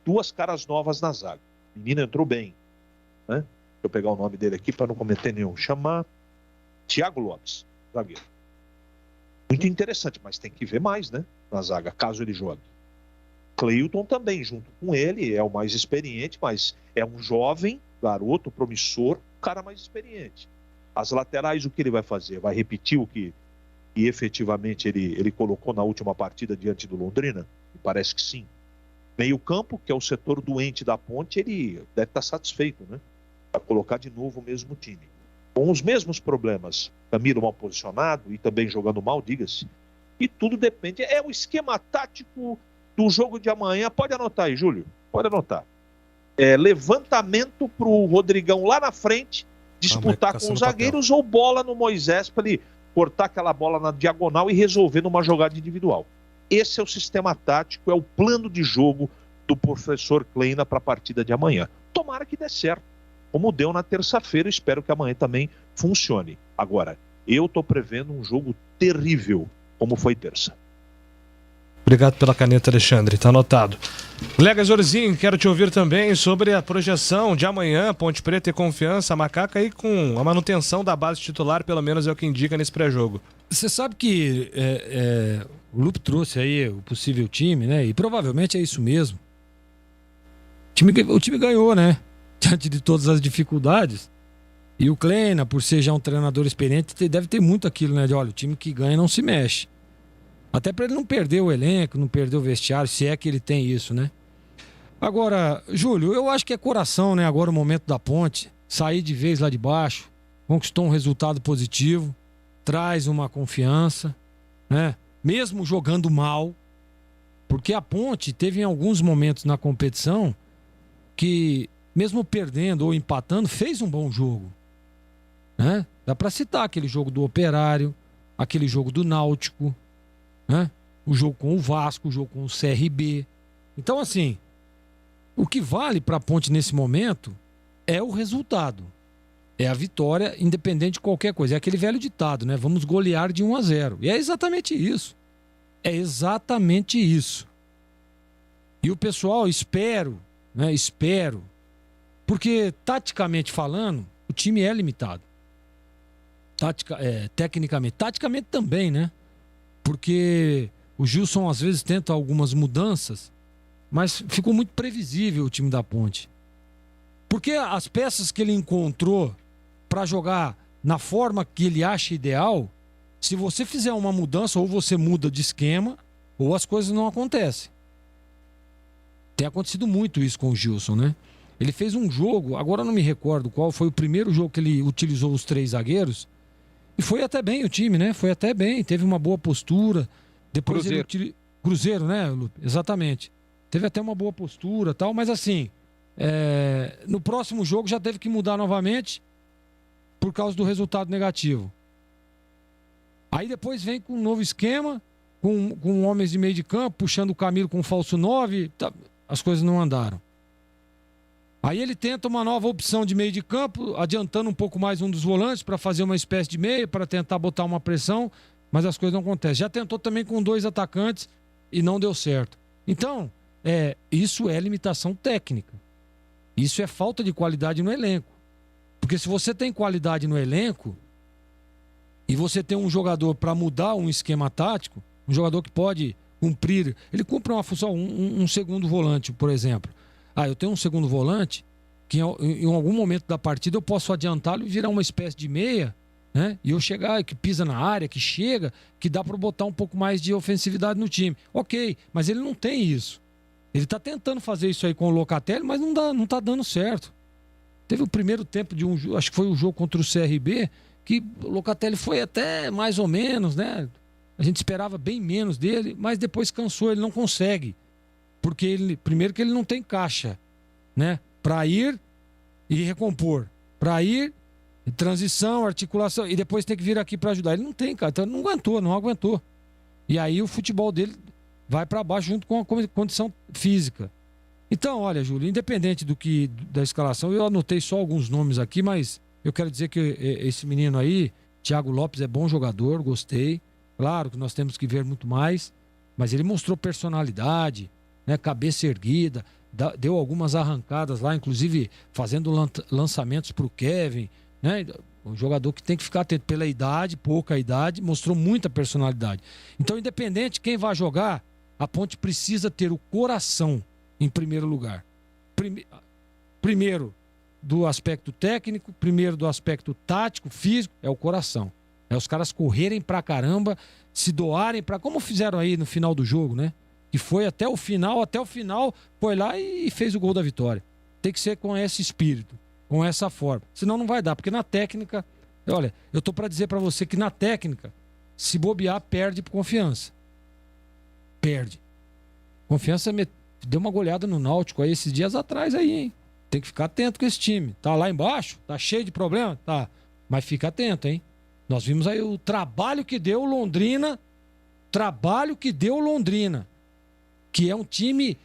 2 caras novas na zaga. O menino entrou bem. Né? Deixa eu pegar o nome dele aqui para não cometer nenhum. Chama Thiago Lopes, zagueiro. Muito interessante, mas tem que ver mais, né? Na zaga, caso ele jogue. Cleilton também, junto com ele, é o mais experiente, mas é um jovem, garoto, promissor, cara mais experiente. As laterais, o que ele vai fazer? Vai repetir o que efetivamente ele colocou na última partida diante do Londrina? Me parece que sim. Meio campo, que é o setor doente da Ponte, ele deve estar satisfeito, né? Vai colocar de novo o mesmo time. Com os mesmos problemas. Camilo mal posicionado e também jogando mal, diga-se. E tudo depende. É o esquema tático do jogo de amanhã. Pode anotar aí, Júlio. Pode anotar. Levantamento para o Rodrigão lá na frente, disputar com os zagueiros ou bola no Moisés para ele cortar aquela bola na diagonal e resolver numa jogada individual. Esse é o sistema tático, é o plano de jogo do professor Kleina para a partida de amanhã. Tomara que dê certo, como deu na terça-feira, espero que amanhã também funcione. Agora, eu estou prevendo um jogo terrível, como foi terça. Obrigado pela caneta, Alexandre, está anotado. Legas Orzin, quero te ouvir também sobre a projeção de amanhã, Ponte Preta e Confiança, Macaca, aí com a manutenção da base titular, pelo menos é o que indica nesse pré-jogo. Você sabe que o Lupe trouxe aí o possível time, né? E provavelmente é isso mesmo. O time ganhou, né? Diante de todas as dificuldades. E o Kleina, por ser já um treinador experiente, deve ter muito aquilo, né? De olha, o time que ganha não se mexe. Até para ele não perder o elenco, não perder o vestiário, se é que ele tem isso, né? Agora, Júlio, eu acho que é coração, né? Agora o momento da Ponte, sair de vez lá de baixo, conquistou um resultado positivo, traz uma confiança, né? Mesmo jogando mal, porque a Ponte teve em alguns momentos na competição que, mesmo perdendo ou empatando, fez um bom jogo, né? Dá para citar aquele jogo do Operário, aquele jogo do Náutico, né? O jogo com o Vasco, o jogo com o CRB. Então, assim, o que vale para a Ponte nesse momento é o resultado. É a vitória, independente de qualquer coisa. É aquele velho ditado, né? Vamos golear de 1-0. E é exatamente isso. É exatamente isso. E o pessoal, espero, porque, taticamente falando, o time é limitado. Tecnicamente. Taticamente também, né? Porque o Gilson às vezes tenta algumas mudanças, mas ficou muito previsível o time da Ponte. Porque as peças que ele encontrou para jogar na forma que ele acha ideal, se você fizer uma mudança, ou você muda de esquema, ou as coisas não acontecem. Tem acontecido muito isso com o Gilson, né? Ele fez um jogo, agora eu não me recordo qual foi o primeiro jogo que ele utilizou os 3 zagueiros, e foi até bem o time, né? Foi até bem, teve uma boa postura. Depois Cruzeiro. Cruzeiro, né, Lupe? Exatamente. Teve até uma boa postura e tal, mas assim, no próximo jogo já teve que mudar novamente por causa do resultado negativo. Aí depois vem com um novo esquema, com homens de meio de campo, puxando o Camilo com um falso 9, tá, as coisas não andaram. Aí ele tenta uma nova opção de meio de campo, adiantando um pouco mais um dos volantes para fazer uma espécie de meio, para tentar botar uma pressão, mas as coisas não acontecem. Já tentou também com 2 atacantes e não deu certo. Então, isso é limitação técnica. Isso é falta de qualidade no elenco. Porque se você tem qualidade no elenco e você tem um jogador para mudar um esquema tático, um jogador que pode cumprir, ele cumpre uma função, um segundo volante, por exemplo. Eu tenho um segundo volante que em algum momento da partida eu posso adiantá-lo e virar uma espécie de meia, né? E eu chegar, que pisa na área, que chega, que dá para botar um pouco mais de ofensividade no time. Ok, mas ele não tem isso. Ele está tentando fazer isso aí com o Locatelli, mas não está dando certo. Teve o primeiro tempo de acho que foi o jogo contra o CRB, que o Locatelli foi até mais ou menos, né? A gente esperava bem menos dele, mas depois cansou, ele não consegue. Porque primeiro que ele não tem caixa, né? Para ir e recompor. Para ir, transição, articulação, e depois tem que vir aqui para ajudar. Ele não tem, cara, então não aguentou. E aí o futebol dele vai para baixo junto com a condição física. Então, olha, Júlio, independente da escalação, eu anotei só alguns nomes aqui, mas eu quero dizer que esse menino aí, Thiago Lopes, é bom jogador, gostei. Claro que nós temos que ver muito mais, mas ele mostrou personalidade, né, cabeça erguida, deu algumas arrancadas lá, inclusive fazendo lançamentos para o Kevin, né? Um jogador que tem que ficar atento pela idade, pouca idade, mostrou muita personalidade. Então, independente quem vai jogar, a Ponte precisa ter o coração em primeiro lugar. Primeiro do aspecto técnico, primeiro do aspecto tático, físico, é o coração. É os caras correrem pra caramba, se doarem pra... Como fizeram aí no final do jogo, né? Que foi até o final, foi lá e fez o gol da vitória. Tem que ser com esse espírito, com essa forma. Senão não vai dar, porque na técnica... Olha, eu tô pra dizer pra você que na técnica, se bobear, perde por Confiança. Perde. Confiança deu uma goleada no Náutico aí esses dias atrás aí, hein? Tem que ficar atento com esse time. Tá lá embaixo, tá cheio de problema? Tá. Mas fica atento, hein? Nós vimos aí o trabalho que deu Londrina, que é um time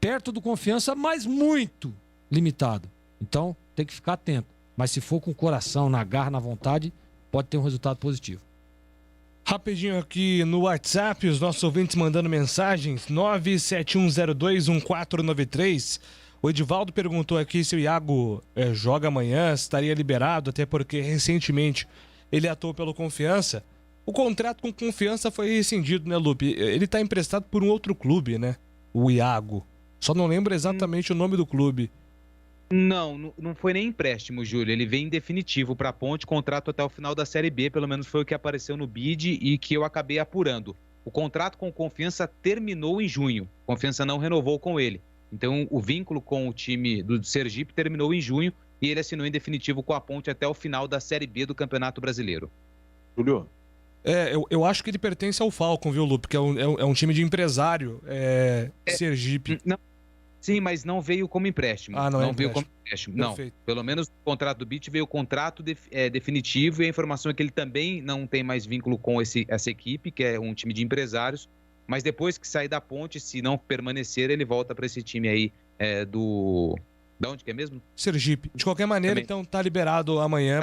perto do Confiança, mas muito limitado. Então, tem que ficar atento. Mas se for com o coração, na garra, na vontade, pode ter um resultado positivo. Rapidinho aqui no WhatsApp, os nossos ouvintes mandando mensagens, 971021493. O Edivaldo perguntou aqui se o Iago joga amanhã, se estaria liberado, até porque recentemente ele atuou pelo Confiança. O contrato com Confiança foi rescindido, né, Lupe? Ele está emprestado por um outro clube, né? O Iago. Só não lembro exatamente o nome do clube. Não foi nem empréstimo, Júlio. Ele vem em definitivo para a Ponte, contrato até o final da Série B, pelo menos foi o que apareceu no BID e que eu acabei apurando. O contrato com Confiança terminou em junho. Confiança não renovou com ele. Então, o vínculo com o time do Sergipe terminou em junho e ele assinou em definitivo com a Ponte até o final da Série B do Campeonato Brasileiro. Júlio? Eu acho que ele pertence ao Falcon, viu, Lupe? Que é um time de empresário, Sergipe. Não. Sim, mas não veio como empréstimo. Não veio como empréstimo. Perfeito. Não. Pelo menos no contrato do BIT veio o contrato definitivo e a informação é que ele também não tem mais vínculo com essa equipe, que é um time de empresários. Mas depois que sair da Ponte, se não permanecer, ele volta para esse time aí Da onde que é mesmo? Sergipe. De qualquer maneira, também. Então tá liberado amanhã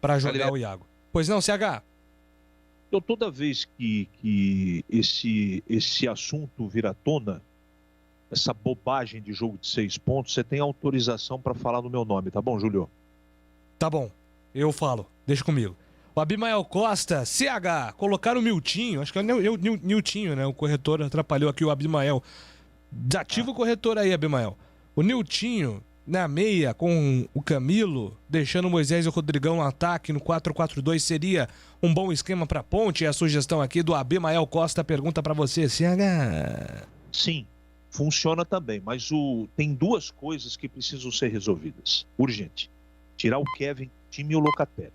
para jogar o Iago. Pois não, CH? Então, toda vez que esse assunto vir à tona, essa bobagem de jogo de 6 pontos, você tem autorização para falar no meu nome, tá bom, Júlio? Tá bom, eu falo, deixa comigo. O Abimael Costa, CH, colocaram o Miltinho, acho que é o Niltinho, né? O corretor atrapalhou aqui o Abimael. Desativa o corretor aí, Abimael. O Niltinho na meia com o Camilo, deixando o Moisés e o Rodrigão no ataque no 4-4-2 seria um bom esquema para a Ponte? É a sugestão aqui do Abimael Costa, pergunta para você, CH. Sim, funciona também, mas tem duas coisas que precisam ser resolvidas. Urgente. Tirar o Kevin do time e o Locatelli.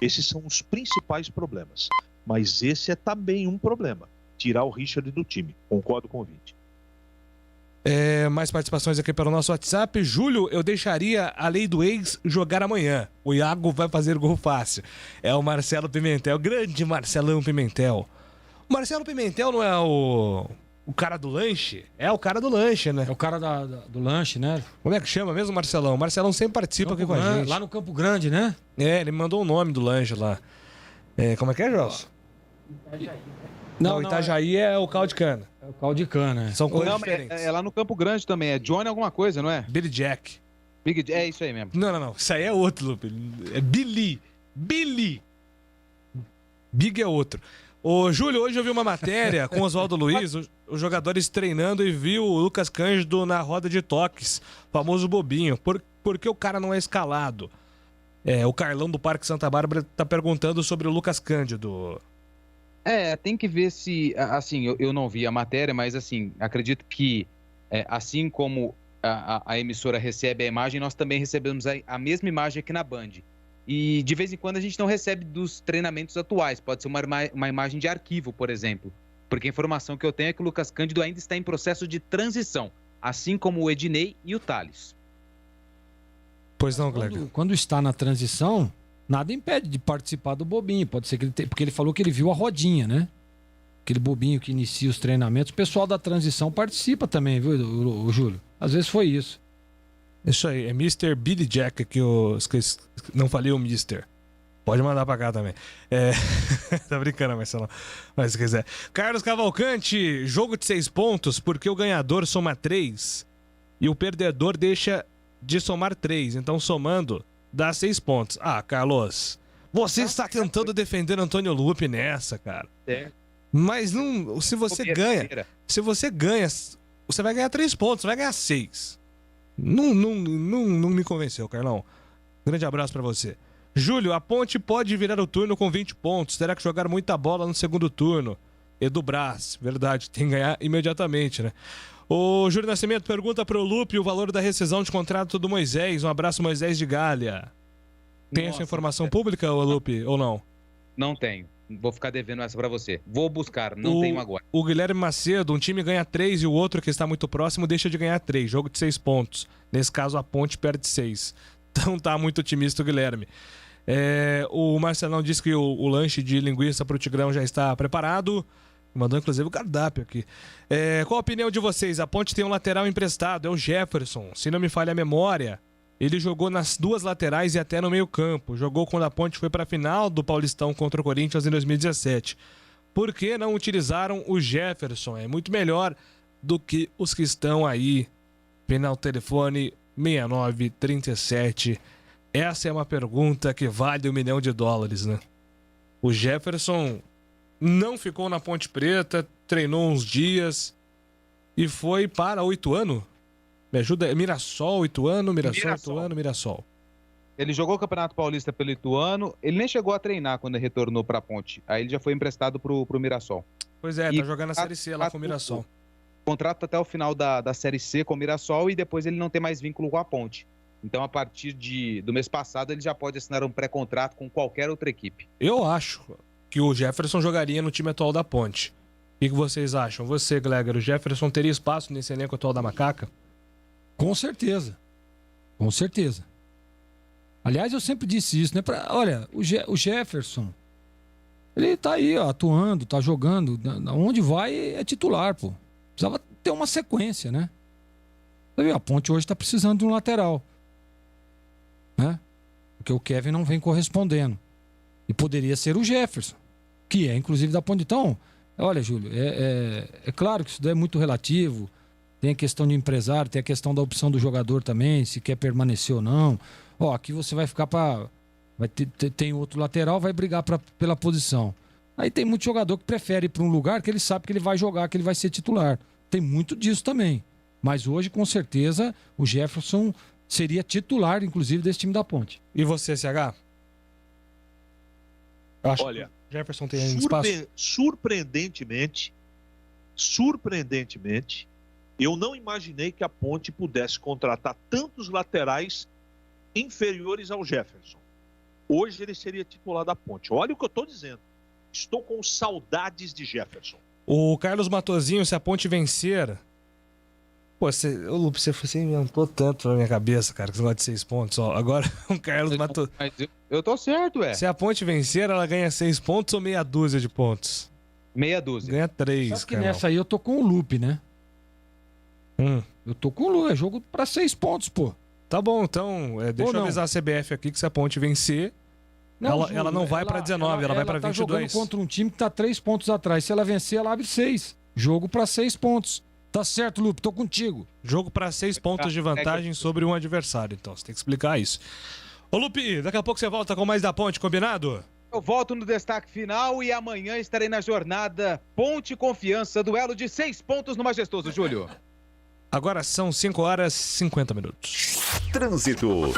Esses são os principais problemas. Mas esse é também um problema. Tirar o Richard do time. Concordo com o Vinte. Mais participações aqui pelo nosso WhatsApp. Júlio, eu deixaria a lei do ex jogar amanhã. O Iago vai fazer gol fácil. É o Marcelo Pimentel, grande Marcelão Pimentel. O Marcelo Pimentel não é o cara do lanche? É o cara do lanche, né? É o cara do lanche, né? Como é que chama mesmo, Marcelão? O Marcelão sempre participa aqui com a gente. Lá no Campo Grande, né? Ele me mandou o nome do lanche lá. Como é que é, Joss? Não, Itajaí é o caldo de cana. É o caldo de cana, São coisas diferentes. É lá no Campo Grande também. É Johnny alguma coisa, não é? Billy Jack. É isso aí mesmo. Não. Isso aí é outro, Lupe. É Billy. Big é outro. Ô, Júlio, hoje eu vi uma matéria com o Oswaldo Luiz, os jogadores treinando e viu o Lucas Cândido na roda de toques, famoso bobinho. Por que o cara não é escalado? O Carlão do Parque Santa Bárbara tá perguntando sobre o Lucas Cândido. Tem que ver se, assim, eu não vi a matéria, mas assim, acredito que assim como a emissora recebe a imagem, nós também recebemos a mesma imagem aqui na Band. E de vez em quando a gente não recebe dos treinamentos atuais, pode ser uma imagem de arquivo, por exemplo, porque a informação que eu tenho é que o Lucas Cândido ainda está em processo de transição, assim como o Ednei e o Thales. Pois não, Cleber. Quando está na transição, nada impede de participar do bobinho. Pode ser que porque ele falou que ele viu a rodinha, né? Aquele bobinho que inicia os treinamentos. O pessoal da transição participa também, viu, o Júlio? Às vezes foi isso. Isso aí, é Mr. Billy Jack que eu não falei o Mr. Pode mandar pra cá também. Tá brincando, Marcelo. Mas se quiser. Carlos Cavalcante, jogo de 6 pontos, porque o ganhador soma 3 e o perdedor deixa de somar 3. Então, somando, dá 6 pontos. Ah, Carlos, você está tentando defender Antônio Lupe nessa, cara. Mas não. Se você ganha, você vai ganhar 3 pontos, você vai ganhar 6. Não me convenceu, Carlão. Grande abraço pra você. Júlio, a Ponte pode virar o turno com 20 pontos. Terá que jogar muita bola no segundo turno. Edu Braz, verdade, tem que ganhar imediatamente, né? O Júlio Nascimento pergunta pro Lupe o valor da rescisão de contrato do Moisés. Um abraço, Moisés de Galha. Tem essa informação pública, Lupe, ou não? Não tenho. Vou ficar devendo essa pra você. Vou buscar, não tenho agora. O Guilherme Macedo, um time ganha 3 e o outro que está muito próximo deixa de ganhar 3. Jogo de 6 pontos. Nesse caso, a Ponte perde 6. Então tá muito otimista o Guilherme. O Marcelão disse que o lanche de linguiça pro Tigrão já está preparado. Mandou inclusive o cardápio aqui. Qual a opinião de vocês? A Ponte tem um lateral emprestado, é o Jefferson. Se não me falha a memória, ele jogou nas 2 laterais e até no meio campo. Jogou quando a Ponte foi para a final do Paulistão contra o Corinthians em 2017. Por que não utilizaram o Jefferson? É muito melhor do que os que estão aí. Final telefone 6937. Essa é uma pergunta que vale $1 milhão, né? O Jefferson não ficou na Ponte Preta, treinou uns dias e foi para o Ituano. Me ajuda, Mirassol, Ituano, Mirassol. Ele jogou o Campeonato Paulista pelo Ituano, ele nem chegou a treinar quando ele retornou para a Ponte. Aí ele já foi emprestado pro Mirassol. Pois é, tá jogando a Série C lá com o Mirassol. Contrato até o final da Série C com o Mirassol e depois ele não tem mais vínculo com a Ponte. Então, a partir do mês passado, ele já pode assinar um pré-contrato com qualquer outra equipe. Eu acho que o Jefferson jogaria no time atual da Ponte. O que vocês acham? Você, Gleger, o Jefferson teria espaço nesse elenco atual da Macaca? Com certeza. Com certeza. Aliás, eu sempre disse isso, né? Olha, o Jefferson, ele tá aí, ó, atuando, tá jogando. Onde vai é titular, pô. Precisava ter uma sequência, né? A Ponte hoje tá precisando de um lateral. Né? Porque o Kevin não vem correspondendo. E poderia ser o Jefferson, que é inclusive da Ponte. Então, olha, Júlio, é claro que isso daí é muito relativo. Tem a questão de empresário, tem a questão da opção do jogador também, se quer permanecer ou não. Ó, aqui você vai ficar para... Tem outro lateral, vai brigar pela posição. Aí tem muito jogador que prefere ir para um lugar que ele sabe que ele vai jogar, que ele vai ser titular. Tem muito disso também. Mas hoje, com certeza, o Jefferson seria titular, inclusive, desse time da Ponte. E você, CH? Olha, Jefferson tem espaço? Surpreendentemente, eu não imaginei que a Ponte pudesse contratar tantos laterais inferiores ao Jefferson. Hoje ele seria titular da Ponte. Olha o que eu estou dizendo. Estou com saudades de Jefferson. O Carlos Matosinho, se a Ponte vencer... Pô, você inventou tanto na minha cabeça, cara, que você gosta de 6 pontos. Ó, agora o Carlos Matosinho... Mas eu tô certo, Se a Ponte vencer, ela ganha 6 pontos ou meia dúzia de pontos? Meia dúzia. Ganha 3, Só que nessa aí eu tô com o loop, né? Eu tô com o loop, é jogo pra 6 pontos, pô. Tá bom, então, deixa eu avisar a CBF aqui que se a Ponte vencer, ela não vai pra 19, ela vai pra 22. Ela tá jogando contra um time que tá 3 pontos atrás. Se ela vencer, ela abre 6. Jogo pra 6 pontos. Tá certo, Lupe, tô contigo. Jogo pra 6 pontos de vantagem sobre um adversário, então você tem que explicar isso. Ô Lupe, daqui a pouco você volta com mais da Ponte, combinado? Eu volto no destaque final e amanhã estarei na jornada Ponte Confiança, duelo de 6 pontos no Majestoso, Júlio. Agora são 5 horas e 50 minutos. Trânsito.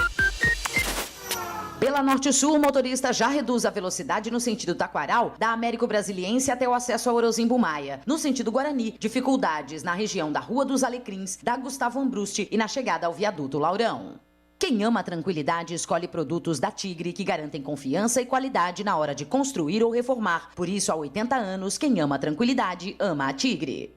Pela Norte-Sul, o motorista já reduz a velocidade no sentido Taquaral, da Américo Brasiliense até o acesso a Orozimbo Maia. No sentido Guarani, dificuldades na região da Rua dos Alecrins, da Gustavo Ambrusti e na chegada ao viaduto Laurão. Quem ama a tranquilidade escolhe produtos da Tigre que garantem confiança e qualidade na hora de construir ou reformar. Por isso, há 80 anos, quem ama a tranquilidade, ama a Tigre.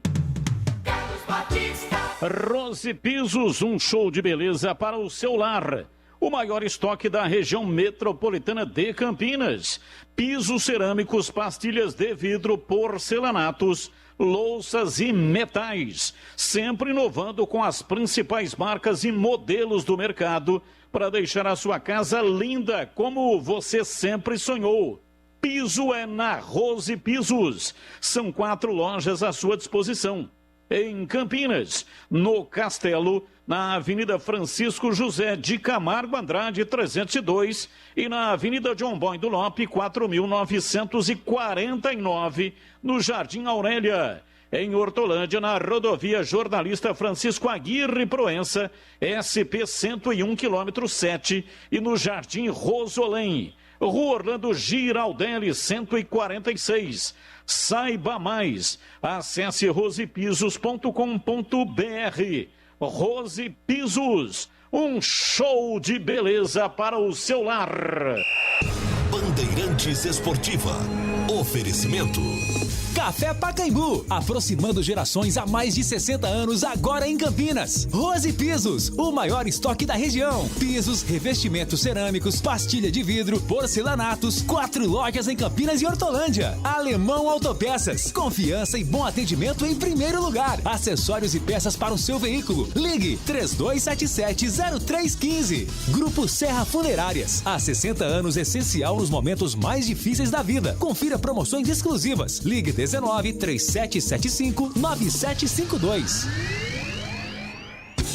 Rose Pisos, um show de beleza para o seu lar. O maior estoque da região metropolitana de Campinas. Pisos cerâmicos, pastilhas de vidro, porcelanatos, louças e metais. Sempre inovando com as principais marcas e modelos do mercado para deixar a sua casa linda como você sempre sonhou. Piso é na Rose Pisos. São 4 lojas à sua disposição. Em Campinas, no Castelo, na Avenida Francisco José de Camargo Andrade 302 e na Avenida João Boi do Lope 4949, no Jardim Aurélia. Em Hortolândia, na rodovia Jornalista Francisco Aguirre Proença, SP 101 km 7 e no Jardim Rosolém. Rua Orlando Giraldelli 146. Saiba mais. Acesse rosepisos.com.br. Rose Pisos, um show de beleza para o seu lar. Bandeirantes Esportiva. Oferecimento. Café Pacaembu, aproximando gerações há mais de 60 anos, agora em Campinas. Rose Pisos, o maior estoque da região. Pisos, revestimentos cerâmicos, pastilha de vidro, porcelanatos, 4 lojas em Campinas e Hortolândia. Alemão Autopeças, confiança e bom atendimento em primeiro lugar. Acessórios e peças para o seu veículo. Ligue 3277-0315. Grupo Serra Funerárias, há 60 anos essencial nos momentos mais difíceis da vida. Confira promoções exclusivas. Ligue 19-3755-9752.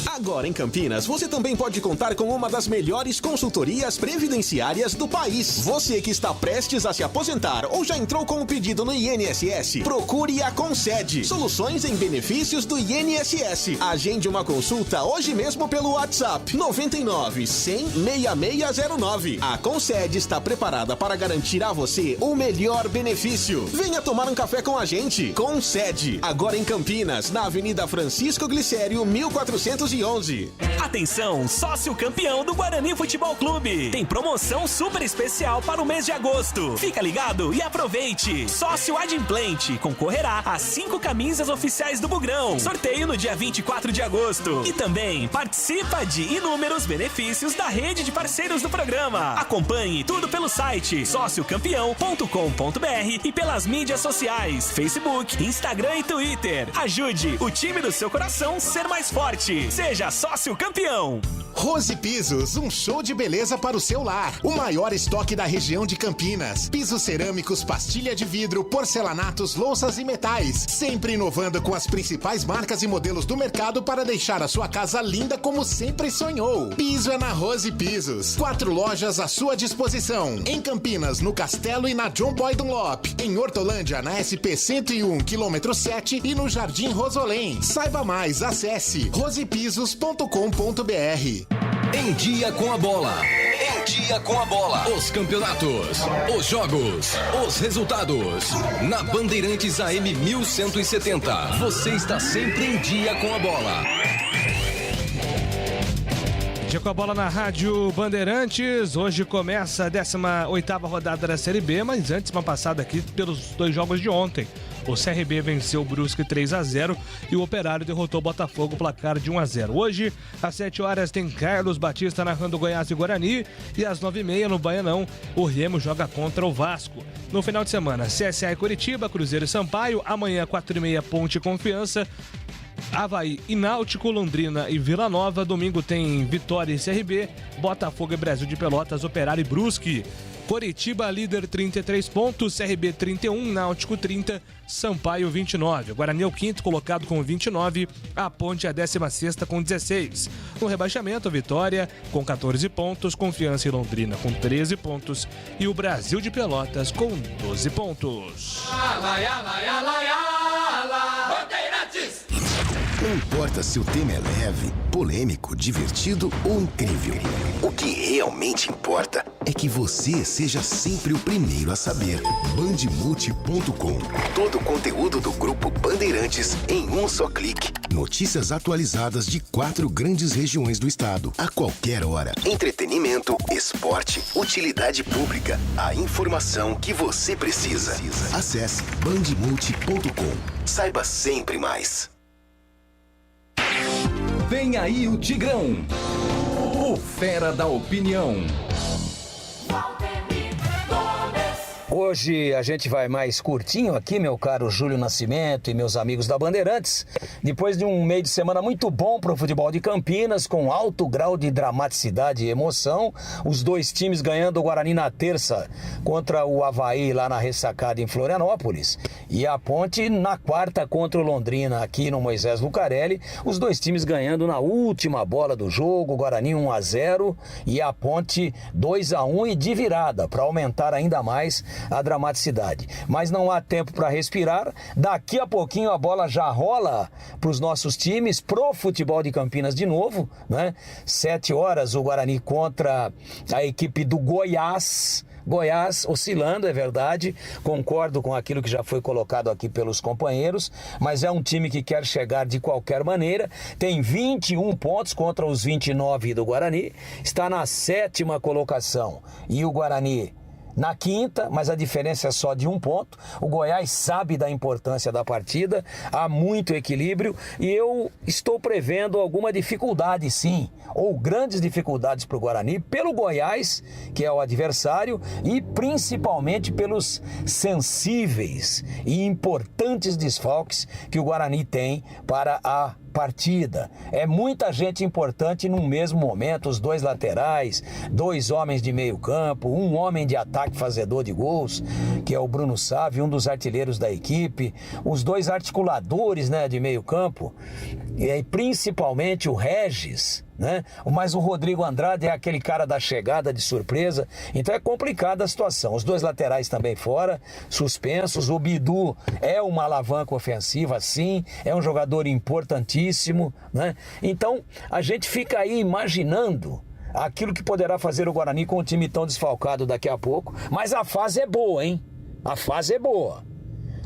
Agora em Campinas, você também pode contar com uma das melhores consultorias previdenciárias do país. Você que está prestes a se aposentar ou já entrou com o pedido no INSS, procure a Concede. Soluções em benefícios do INSS. Agende uma consulta hoje mesmo pelo WhatsApp 99-100-6609. A Concede está preparada para garantir a você o melhor benefício. Venha tomar um café com a gente. Concede. Agora em Campinas, na Avenida Francisco Glicério, 1411. Atenção, sócio campeão do Guarani Futebol Clube. Tem promoção super especial para o mês de agosto. Fica ligado e aproveite. Sócio adimplente concorrerá a 5 camisas oficiais do Bugrão. Sorteio no dia 24 de agosto. E também participa de inúmeros benefícios da rede de parceiros do programa. Acompanhe tudo pelo site sociocampeão.com.br e pelas mídias sociais, Facebook, Instagram e Twitter. Ajude o time do seu coração ser mais forte. Seja sócio campeão. Rose Pisos, um show de beleza para o seu lar. O maior estoque da região de Campinas. Pisos cerâmicos, pastilha de vidro, porcelanatos, louças e metais. Sempre inovando com as principais marcas e modelos do mercado para deixar a sua casa linda como sempre sonhou. Piso é na Rose Pisos. 4 lojas à sua disposição. Em Campinas, no Castelo e na João Boi Dunlop. Em Hortolândia, na SP 101 km 7 e no Jardim Rosolém. Saiba mais, acesse rosepisos.com.br. Em Dia com a Bola. Em Dia com a Bola. Os campeonatos, os jogos, os resultados. Na Bandeirantes AM 1170. Você está sempre em dia com a bola. Dia com a bola na Rádio Bandeirantes. Hoje começa a 18ª rodada da Série B, mas antes uma passada aqui pelos 2 jogos de ontem. O CRB venceu o Brusque 3-0 e o Operário derrotou o Botafogo, placar de 1-0. Hoje, às 7 horas, tem Carlos Batista narrando Goiás e Guarani e às 9h30 no Baianão, o Remo joga contra o Vasco. No final de semana, CSA e Curitiba, Cruzeiro e Sampaio, amanhã 4h30 Ponte e Confiança, Avaí e Náutico, Londrina e Vila Nova. Domingo tem Vitória e CRB, Botafogo e Brasil de Pelotas, Operário e Brusque. Curitiba, líder, 33 pontos, CRB 31, Náutico 30, Sampaio 29. Guarani é o 5º colocado com 29, a Ponte é a 16ª com 16. No rebaixamento, Vitória com 14 pontos, Confiança e Londrina com 13 pontos e o Brasil de Pelotas com 12 pontos. Não importa se o tema é leve, polêmico, divertido ou incrível. O que realmente importa é que você seja sempre o primeiro a saber. Bandemulti.com. Todo o conteúdo do Grupo Bandeirantes em um só clique. Notícias atualizadas de 4 grandes regiões do estado, a qualquer hora. Entretenimento, esporte, utilidade pública. A informação que você precisa. Acesse bandemulti.com. Saiba sempre mais. Vem aí o Tigrão, o fera da opinião. Hoje a gente vai mais curtinho aqui, meu caro Júlio Nascimento e meus amigos da Bandeirantes. Depois de um meio de semana muito bom para o futebol de Campinas, com alto grau de dramaticidade e emoção, os 2 times ganhando o Guarani na terça contra o Avaí lá na Ressacada em Florianópolis e a Ponte na quarta contra o Londrina aqui no Moisés Lucarelli, os 2 times ganhando na última bola do jogo, o Guarani 1-0 e a Ponte 2-1 e de virada para aumentar ainda mais a dramaticidade. Mas não há tempo para respirar. Daqui a pouquinho a bola já rola para os nossos times, pro futebol de Campinas de novo, né? 7 horas o Guarani contra a equipe do Goiás. Goiás oscilando, é verdade, concordo com aquilo que já foi colocado aqui pelos companheiros, mas é um time que quer chegar de qualquer maneira, tem 21 pontos contra os 29 do Guarani, está na 7ª colocação e o Guarani na 5ª, mas a diferença é só de 1 ponto. O Goiás sabe da importância da partida, há muito equilíbrio e eu estou prevendo alguma dificuldade sim, ou grandes dificuldades para o Guarani, pelo Goiás, que é o adversário, e principalmente pelos sensíveis e importantes desfalques que o Guarani tem para a partida. É muita gente importante no mesmo momento, os 2 laterais, 2 homens de meio campo, 1 homem de ataque fazedor de gols, que é o Bruno Sávio, um dos artilheiros da equipe, os 2 articuladores, né, de meio campo, e principalmente o Regis, né? Mas o Rodrigo Andrade é aquele cara da chegada de surpresa, então é complicada a situação. Os 2 laterais também fora, suspensos. O Bidu é uma alavanca ofensiva, sim, é um jogador importantíssimo, né? Então a gente fica aí imaginando aquilo que poderá fazer o Guarani com um time tão desfalcado daqui a pouco, mas a fase é boa, hein? A fase é boa.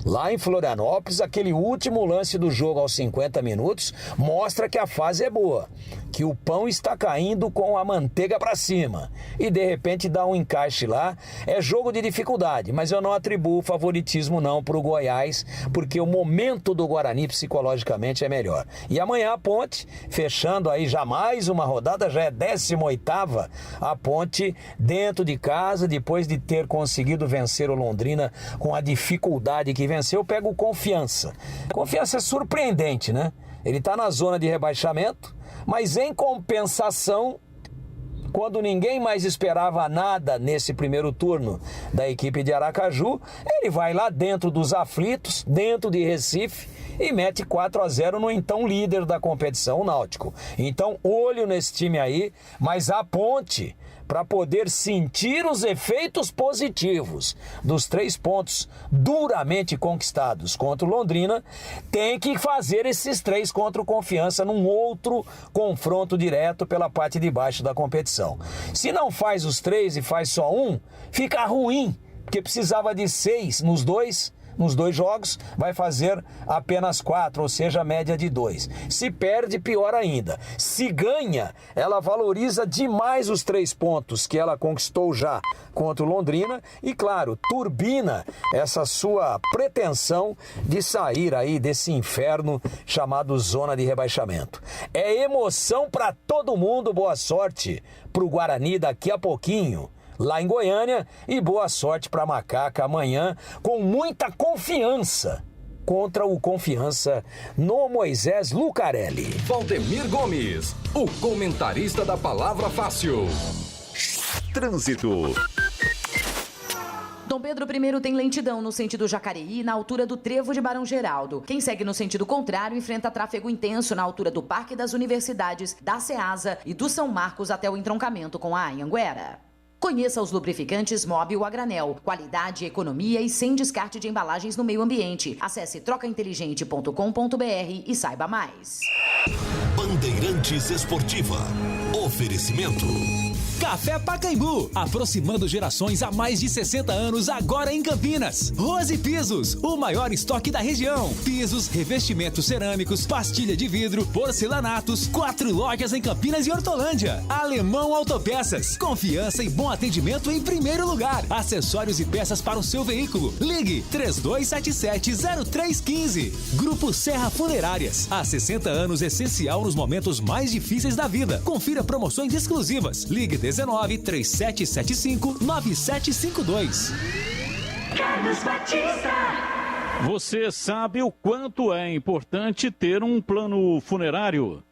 Lá em Florianópolis, aquele último lance do jogo aos 50 minutos mostra que a fase é boa, que o pão está caindo com a manteiga para cima e de repente dá um encaixe lá. É jogo de dificuldade, mas eu não atribuo favoritismo não para o Goiás, porque o momento do Guarani psicologicamente é melhor. E amanhã a Ponte, fechando aí já mais uma rodada, já é 18ª, a Ponte dentro de casa, depois de ter conseguido vencer o Londrina com a dificuldade que venceu, pega o Confiança. Confiança é surpreendente, né? Ele está na zona de rebaixamento, mas em compensação, quando ninguém mais esperava nada nesse primeiro turno da equipe de Aracaju, ele vai lá dentro dos aflitos, dentro de Recife, e mete 4-0 no então líder da competição, o Náutico. Então, olho nesse time aí, mas a Ponte, para poder sentir os efeitos positivos dos 3 pontos duramente conquistados contra o Londrina, tem que fazer esses 3 contra o Confiança num outro confronto direto pela parte de baixo da competição. Se não faz os 3 e faz só um, fica ruim, porque precisava de 6 nos dois jogos, vai fazer apenas 4, ou seja, a média de 2. Se perde, pior ainda. Se ganha, ela valoriza demais os 3 pontos que ela conquistou já contra o Londrina e, claro, turbina essa sua pretensão de sair aí desse inferno chamado zona de rebaixamento. É emoção para todo mundo, boa sorte pro Guarani daqui a pouquinho, lá em Goiânia, e boa sorte para Macaca amanhã, com muita confiança contra o Confiança no Moisés Lucarelli. Valdemir Gomes, o comentarista da Palavra Fácil. Trânsito. Dom Pedro I tem lentidão no sentido Jacareí, na altura do Trevo de Barão Geraldo. Quem segue no sentido contrário enfrenta tráfego intenso na altura do Parque das Universidades, da Ceasa e do São Marcos até o entroncamento com a Anhanguera. Conheça os lubrificantes Móbil a granel. Qualidade, economia e sem descarte de embalagens no meio ambiente. Acesse trocainteligente.com.br e saiba mais. Bandeirantes Esportiva. Oferecimento. Café Pacaembu, aproximando gerações há mais de 60 anos, agora em Campinas. Rose Pisos, o maior estoque da região. Pisos, revestimentos cerâmicos, pastilha de vidro, porcelanatos, 4 lojas em Campinas e Hortolândia. Alemão Autopeças, confiança e bom atendimento em primeiro lugar. Acessórios e peças para o seu veículo. Ligue 3277-0315. Grupo Serra Funerárias, há 60 anos essencial nos momentos mais difíceis da vida. Confira promoções exclusivas. Ligue 19-3775-9752. Carlos Batista. Você sabe o quanto é importante ter um plano funerário?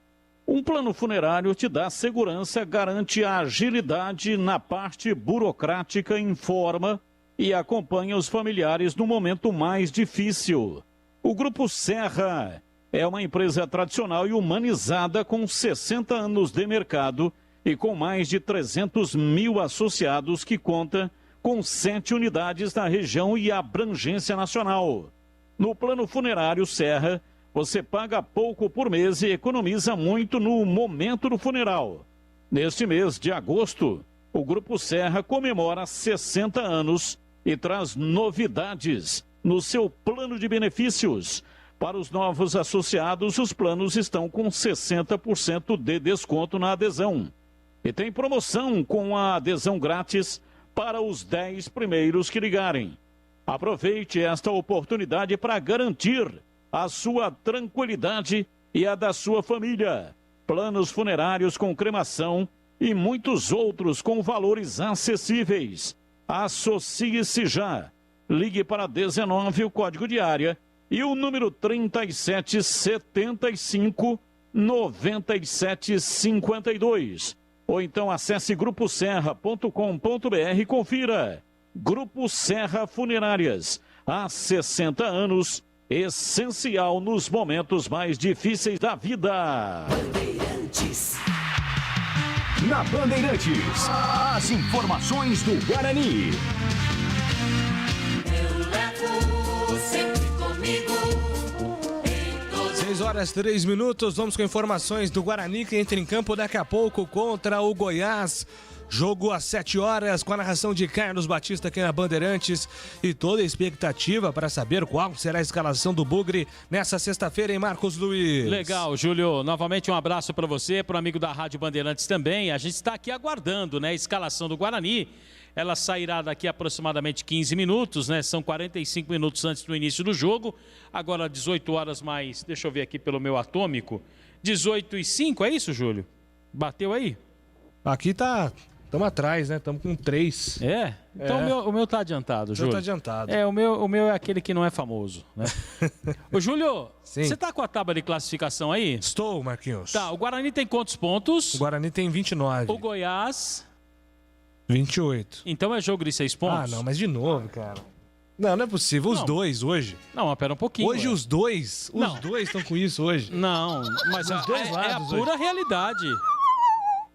Um plano funerário te dá segurança, garante a agilidade na parte burocrática, informa e acompanha os familiares no momento mais difícil. O Grupo Serra é uma empresa tradicional e humanizada com 60 anos de mercado e com mais de 300 mil associados, que conta com 7 unidades na região e abrangência nacional. No plano funerário Serra, você paga pouco por mês e economiza muito no momento do funeral. Neste mês de agosto, o Grupo Serra comemora 60 anos e traz novidades no seu plano de benefícios. Para os novos associados, os planos estão com 60% de desconto na adesão. E tem promoção com a adesão grátis para os 10 primeiros que ligarem. Aproveite esta oportunidade para garantir a sua tranquilidade e a da sua família. Planos funerários com cremação e muitos outros com valores acessíveis. Associe-se já. Ligue para 19, o código de área, e o número 3775-9752. Ou então acesse gruposerra.com.br e confira. Grupo Serra Funerárias. Há 60 anos, essencial nos momentos mais difíceis da vida. Bandeirantes. Na Bandeirantes, as informações do Guarani. Eu levo sempre comigo. 6h03, vamos com informações do Guarani, que entra em campo daqui a pouco contra o Goiás. Jogo às 7 horas, com a narração de Carlos Batista aqui na Bandeirantes e toda a expectativa para saber qual será a escalação do Bugre nessa sexta-feira, hein, Marcos Luiz? Legal, Júlio. Novamente um abraço para você, para o amigo da Rádio Bandeirantes também. A gente está aqui aguardando, né, a escalação do Guarani. Ela sairá daqui a aproximadamente 15 minutos, né? São 45 minutos antes do início do jogo. Agora 18 horas mais, deixa eu ver aqui pelo meu atômico, 18h05, é isso, Júlio? Bateu aí? Aqui tá... Estamos atrás, né? Estamos com 3. É? Então o meu tá adiantado, Júlio. O meu tá adiantado. É, o meu é aquele que não é famoso, né? Ô, Júlio, você tá com a tábua de classificação aí? Estou, Marquinhos. Tá, o Guarani tem quantos pontos? O Guarani tem 29. O Goiás... 28. Então é jogo de 6 pontos? Ah, não, mas de novo, cara. Não é possível. Os dois hoje. Não, mas pera um pouquinho. Hoje ué. os dois estão com isso hoje. Não, mas Os dois é a lados pura hoje. realidade.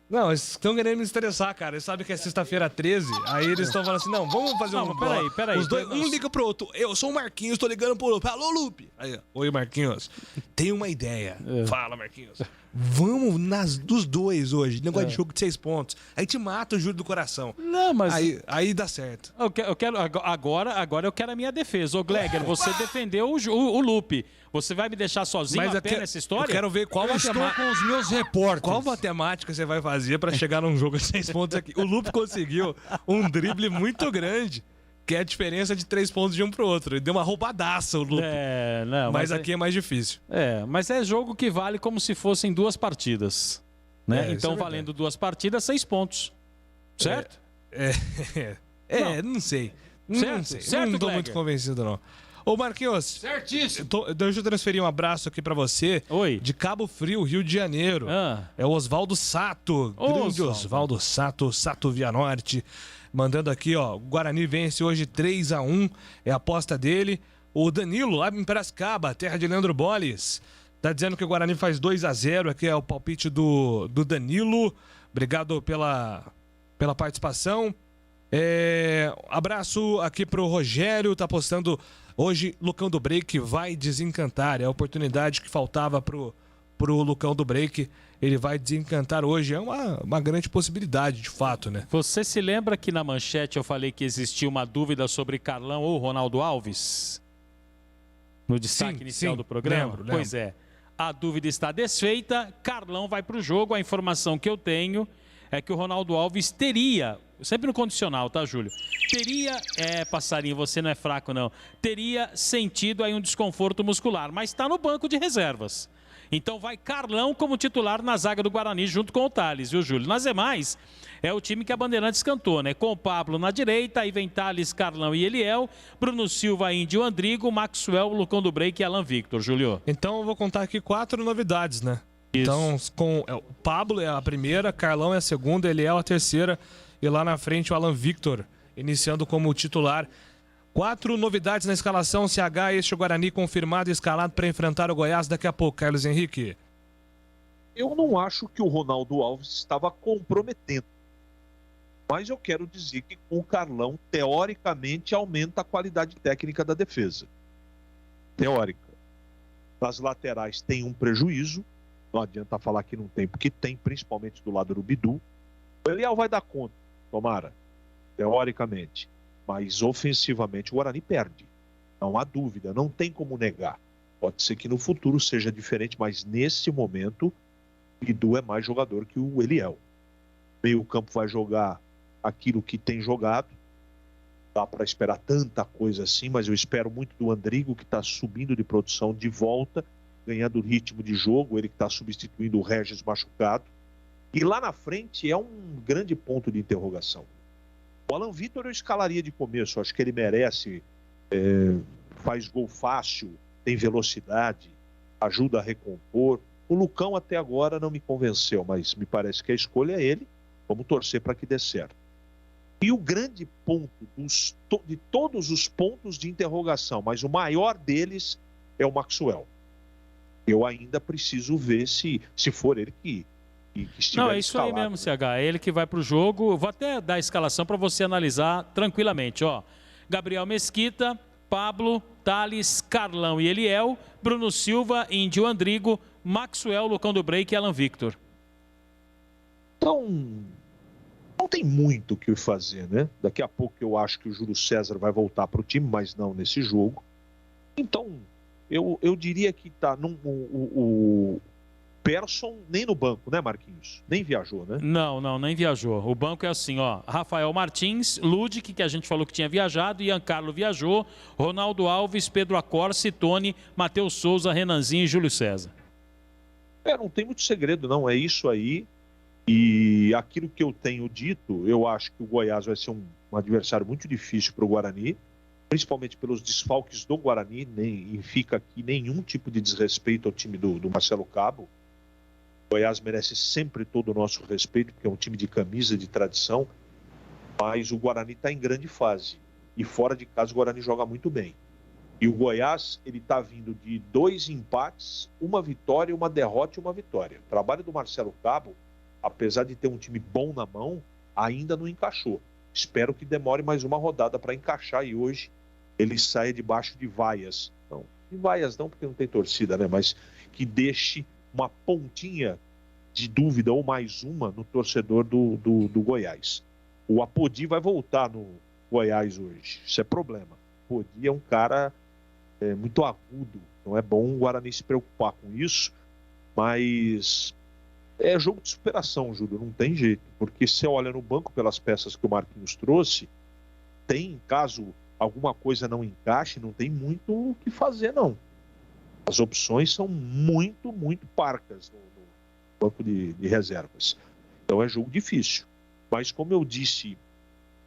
Não, eles estão querendo me estressar, cara. Eles sabem que é sexta-feira 13. Aí eles estão falando assim: não, vamos fazer Não, peraí. Os dois, um liga pro outro. Eu sou o Marquinhos, tô ligando pro outro. Alô, Lupe. Aí, ó. Oi, Marquinhos. Tem uma ideia. Fala, Marquinhos. Vamos dos dois hoje. Negócio de jogo de 6 pontos. Aí te mata o júri do coração. Não, mas... Aí dá certo. Eu quero agora eu quero a minha defesa. Ô, Gleger, você defendeu o Lupe. Você vai me deixar sozinho nessa história? Eu quero ver qual matemática... com os meus repórteres. Qual matemática você vai fazer pra chegar num jogo de 6 pontos aqui? O Lupe conseguiu um drible muito grande, que é a diferença de 3 pontos de um pro outro. Ele deu uma roubadaça, o Lupe. Mas aqui é mais difícil. Mas é jogo que vale como se fossem 2 partidas. Né? Então, valendo 2 partidas, 6 pontos. Certo? Não sei. Certo? Não sei. Certo, não tô Gleger? muito convencido, não. Ô, Marquinhos. Certíssimo. Deixa eu transferir um abraço aqui pra você. Oi. De Cabo Frio, Rio de Janeiro. É o Oswaldo Sato. Grande Oswaldo Sato, Sato Via Norte. Mandando aqui, ó. O Guarani vence hoje 3-1. É a aposta dele. O Danilo, lá em Piracicaba, terra de Leandro Boles. Tá dizendo que o Guarani faz 2-0. Aqui é o palpite do Danilo. Obrigado pela participação. Abraço aqui pro Rogério. Tá postando hoje, Lucão do Break vai desencantar. É a oportunidade que faltava pro Lucão do Break. Ele vai desencantar hoje. É uma grande possibilidade, de fato, né? Você se lembra que na manchete eu falei que existia uma dúvida sobre Carlão ou Ronaldo Alves? No destaque inicial do programa? Lembro. Pois é. A dúvida está desfeita. Carlão vai para o jogo. A informação que eu tenho é que o Ronaldo Alves teria, sempre no condicional, tá, Júlio? Teria, passarinho, você não é fraco, não. Teria sentido aí um desconforto muscular, mas está no banco de reservas. Então vai Carlão como titular na zaga do Guarani, junto com o Thales, viu, Júlio? Nas demais, é o time que a Bandeirantes cantou, né? Com o Pablo na direita, aí vem Thales, Carlão e Eliel, Bruno Silva, Índio, Andrigo, Maxwell, Lucão do Break e Alan Victor, Júlio. Então eu vou contar aqui 4 novidades, né? Isso. Então, o Pablo é a primeira, Carlão é a segunda, Eliel a terceira e lá na frente o Alan Victor, iniciando como titular. 4 novidades na escalação, CH, este o Guarani confirmado e escalado para enfrentar o Goiás daqui a pouco, Carlos Henrique. Eu não acho que o Ronaldo Alves estava comprometendo. Mas eu quero dizer que com o Carlão, teoricamente, aumenta a qualidade técnica da defesa. Teórica. Nas laterais tem um prejuízo. Não adianta falar que não tem, porque tem, principalmente do lado do Bidu. O Eliel vai dar conta, tomara. Teoricamente. Mas ofensivamente o Guarani perde. Não há dúvida, não tem como negar. Pode ser que no futuro seja diferente, mas nesse momento o Bidu é mais jogador que o Eliel. Meio campo vai jogar aquilo que tem jogado. Dá para esperar tanta coisa assim, mas eu espero muito do Andrigo, que está subindo de produção de volta, ganhando ritmo de jogo, ele que está substituindo o Regis machucado. E lá na frente é um grande ponto de interrogação. O Alan Victor eu escalaria de começo, acho que ele merece, faz gol fácil, tem velocidade, ajuda a recompor. O Lucão até agora não me convenceu, mas me parece que a escolha é ele, vamos torcer para que dê certo. E o grande ponto de todos os pontos de interrogação, mas o maior deles é o Maxwell. Eu ainda preciso ver se for ele que estiver Não, é isso escalado. aí mesmo, CH. É ele que vai para o jogo. Eu vou até dar a escalação para você analisar tranquilamente. Ó, Gabriel Mesquita, Pablo, Thales, Carlão e Eliel, Bruno Silva, Índio, Andrigo, Maxwell, Lucão do Break e Alan Victor. Então, não tem muito o que fazer, né? Daqui a pouco eu acho que o Júlio César vai voltar para o time, mas não nesse jogo. Então, eu diria que tá o Persson nem no banco, né, Marquinhos? Nem viajou, né? Não, nem viajou. O banco é assim, ó. Rafael Martins, Ludic, que a gente falou que tinha viajado, Ian Carlo viajou, Ronaldo Alves, Pedro Acorce, Tony, Matheus Souza, Renanzinho e Júlio César. Não tem muito segredo, não. É isso aí. E aquilo que eu tenho dito, eu acho que o Goiás vai ser um adversário muito difícil para o Guarani, principalmente pelos desfalques do Guarani, e fica aqui nenhum tipo de desrespeito ao time do Marcelo Cabo. O Goiás merece sempre todo o nosso respeito, porque é um time de camisa, de tradição, mas o Guarani está em grande fase. E fora de casa o Guarani joga muito bem. E o Goiás, ele está vindo de 2 empates, 1 vitória, 1 derrota e 1 vitória. O trabalho do Marcelo Cabo, apesar de ter um time bom na mão, ainda não encaixou. Espero que demore mais uma rodada para encaixar e hoje ele saia debaixo de vaias. Não, de vaias não, porque não tem torcida, né? Mas que deixe uma pontinha de dúvida ou mais uma no torcedor do Goiás. O Apodi vai voltar no Goiás hoje. Isso é problema. O Apodi é um cara muito agudo. Não é bom o Guarani se preocupar com isso, mas é jogo de superação, Júlio, não tem jeito. Porque se você olha no banco pelas peças que o Marquinhos trouxe, tem, caso alguma coisa não encaixe, não tem muito o que fazer, não. As opções são muito, muito parcas no banco de reservas. Então é jogo difícil. Mas como eu disse,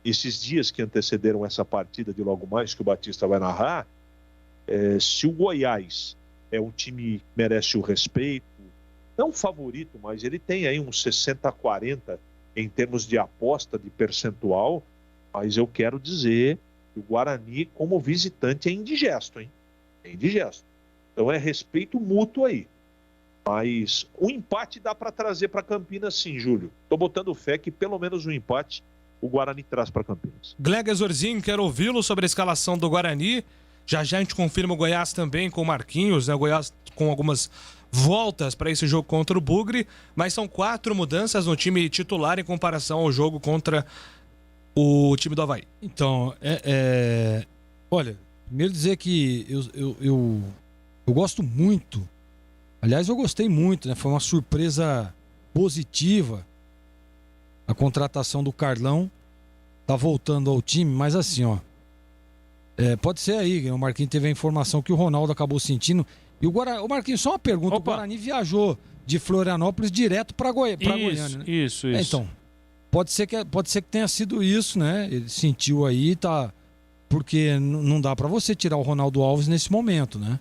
esses dias que antecederam essa partida de logo mais, que o Batista vai narrar, se o Goiás é um time que merece o respeito, não favorito, mas ele tem aí uns 60-40 em termos de aposta, de percentual, mas eu quero dizer que o Guarani, como visitante, é indigesto, hein? É indigesto. Então é respeito mútuo aí. Mas um empate dá para trazer para Campinas, sim, Júlio. Estou botando fé que pelo menos um empate o Guarani traz para Campinas. Glega Zorzinho, quero ouvi-lo sobre a escalação do Guarani. Já já a gente confirma o Goiás também com o Marquinhos, né? O Goiás com algumas voltas para esse jogo contra o Bugre, mas são 4 mudanças no time titular em comparação ao jogo contra o time do Avaí. Então, olha, primeiro dizer que eu gosto muito, aliás, eu gostei muito, né? Foi uma surpresa positiva a contratação do Carlão, tá voltando ao time, mas assim, ó, pode ser aí, o Marquinhos teve a informação que o Ronaldo acabou sentindo. E o Marquinhos, só uma pergunta, o Guarani viajou de Florianópolis direto para Goiânia, né? Isso. Então, pode ser que tenha sido isso, né? Ele sentiu aí, tá... Porque não dá para você tirar o Ronaldo Alves nesse momento, né?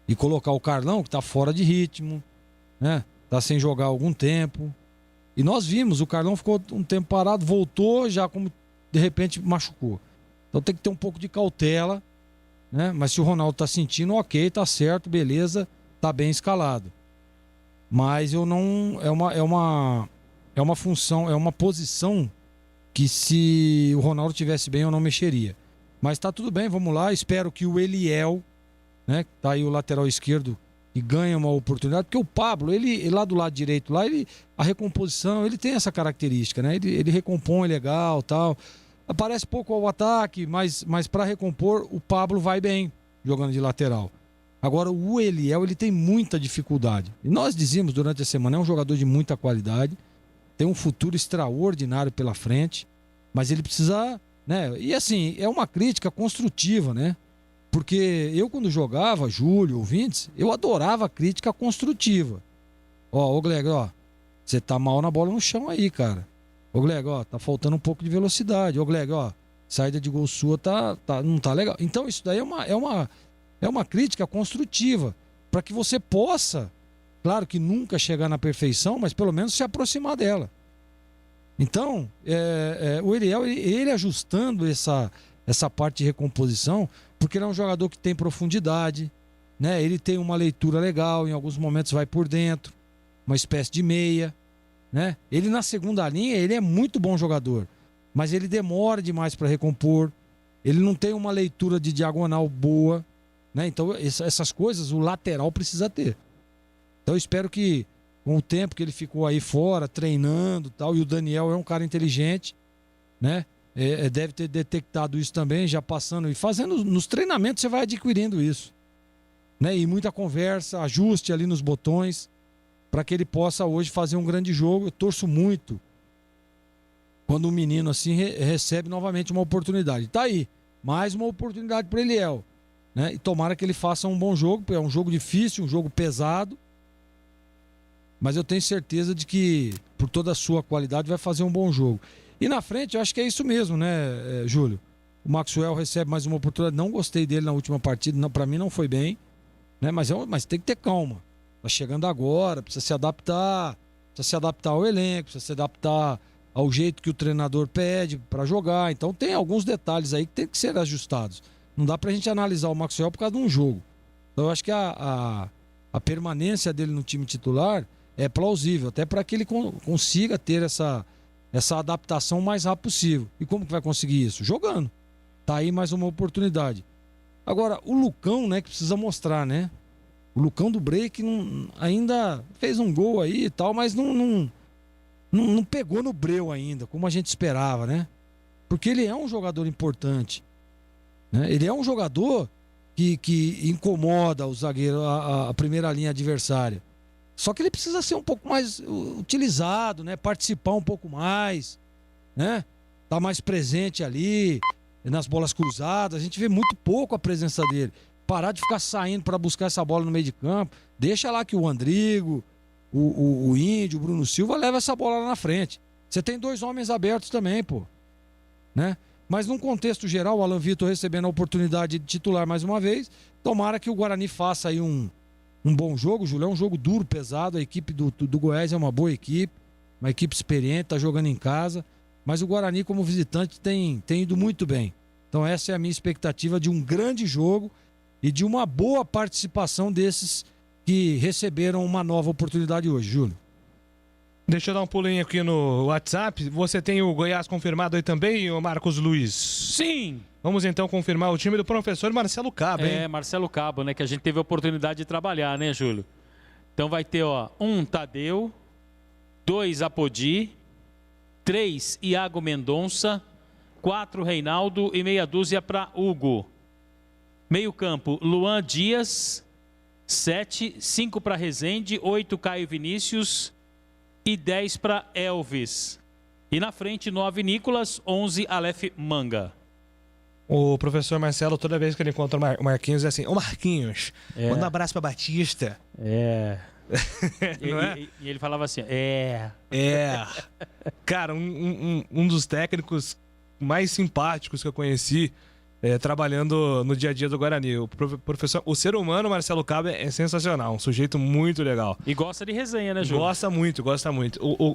E colocar o Carlão, que tá fora de ritmo, né? Tá sem jogar há algum tempo. E nós vimos, o Carlão ficou um tempo parado, voltou, já como de repente machucou. Então tem que ter um pouco de cautela, né? Mas se o Ronaldo tá sentindo, ok, tá certo, beleza, tá bem escalado. Mas eu não... É uma função, é uma posição que se o Ronaldo tivesse bem eu não mexeria. Mas tá tudo bem, vamos lá. Espero que o Eliel, né, tá aí o lateral esquerdo, e ganha uma oportunidade, porque o Pablo, ele lá do lado direito, lá, a recomposição, ele tem essa característica, né? Ele recompõe legal, tal. Aparece pouco ao ataque, mas para recompor, o Pablo vai bem jogando de lateral. Agora, o Eliel, ele tem muita dificuldade. E nós dizíamos durante a semana, é um jogador de muita qualidade, tem um futuro extraordinário pela frente, mas ele precisa, né? E assim, é uma crítica construtiva, né? Porque eu, quando jogava, Júlio, ouvintes, eu adorava a crítica construtiva. Ô Glega, você tá mal na bola no chão aí, cara. Ô Glega, tá faltando um pouco de velocidade. Ô Glega, saída de gol sua não tá legal. Então isso daí é uma crítica construtiva, para que você possa, claro que nunca chegar na perfeição, mas pelo menos se aproximar dela. Então, o Eliel, ele ajustando essa parte de recomposição, porque ele é um jogador que tem profundidade, né? Ele tem uma leitura legal, em alguns momentos vai por dentro, uma espécie de meia, né? Ele na segunda linha, ele é muito bom jogador, mas ele demora demais para recompor, ele não tem uma leitura de diagonal boa, né? Então essas coisas o lateral precisa ter. Então eu espero que com o tempo que ele ficou aí fora, treinando e tal, e o Daniel é um cara inteligente, né? Deve ter detectado isso também, já passando e fazendo nos treinamentos, você vai adquirindo isso, né? E muita conversa, ajuste ali nos botões, para que ele possa hoje fazer um grande jogo. Eu torço muito quando um menino assim recebe novamente uma oportunidade. Tá aí, mais uma oportunidade para Eliel, né? E tomara que ele faça um bom jogo, porque é um jogo difícil, um jogo pesado, mas eu tenho certeza de que, por toda a sua qualidade, vai fazer um bom jogo. E na frente, eu acho que é isso mesmo, né, Júlio? O Maxwell recebe mais uma oportunidade. Não gostei dele na última partida. Para mim não foi bem, né? Mas tem que ter calma. Tá chegando agora, precisa se adaptar ao elenco, precisa se adaptar ao jeito que o treinador pede para jogar. Então tem alguns detalhes aí que tem que ser ajustados. Não dá pra gente analisar o Maxwell por causa de um jogo. Então eu acho que a permanência dele no time titular é plausível, até para que ele consiga ter essa adaptação o mais rápido possível. E como que vai conseguir isso? Jogando. Tá aí mais uma oportunidade. Agora, o Lucão, né, que precisa mostrar, né? O Lucão do Break ainda fez um gol aí e tal, mas não pegou no breu ainda, como a gente esperava, né? Porque ele é um jogador importante, né? Ele é um jogador que incomoda o zagueiro, a primeira linha adversária. Só que ele precisa ser um pouco mais utilizado, né? Participar um pouco mais, né? Tá mais presente ali nas bolas cruzadas. A gente vê muito pouco a presença dele. Parar de ficar saindo para buscar essa bola no meio de campo. Deixa lá que o Andrigo, o Índio, o Bruno Silva leva essa bola lá na frente. Você tem 2 homens abertos também, pô, né? Mas num contexto geral, o Alan Vitor recebendo a oportunidade de titular mais uma vez. Tomara que o Guarani faça aí um bom jogo, Júlio. É um jogo duro, pesado. A equipe do Goiás é uma boa equipe, uma equipe experiente, tá jogando em casa. Mas o Guarani, como visitante, tem ido muito bem. Então essa é a minha expectativa de um grande jogo e de uma boa participação desses que receberam uma nova oportunidade hoje, Júlio. Deixa eu dar um pulinho aqui no WhatsApp. Você tem o Goiás confirmado aí também, o Marcos Luiz? Sim! Vamos então confirmar o time do professor Marcelo Cabo, hein? Marcelo Cabo, né? Que a gente teve a oportunidade de trabalhar, né, Júlio? Então vai ter, 1 Tadeu, 2 Apodi, 3 Iago Mendonça, 4 Reinaldo e meia dúzia para Hugo. Meio campo, Luan Dias, 7, 5 para Rezende, 8 Caio Vinícius e 10 para Elvis. E na frente, 9 Nicolas, 11 Aleph Manga. O professor Marcelo, toda vez que ele encontra o Marquinhos, é assim: ô Marquinhos, manda um abraço pra Batista. Não é? E ele falava assim: Cara, um dos técnicos mais simpáticos que eu conheci trabalhando no dia a dia do Guarani. O ser humano, Marcelo Cabo, é sensacional, um sujeito muito legal. E gosta de resenha, né, Júlio? Gosta muito.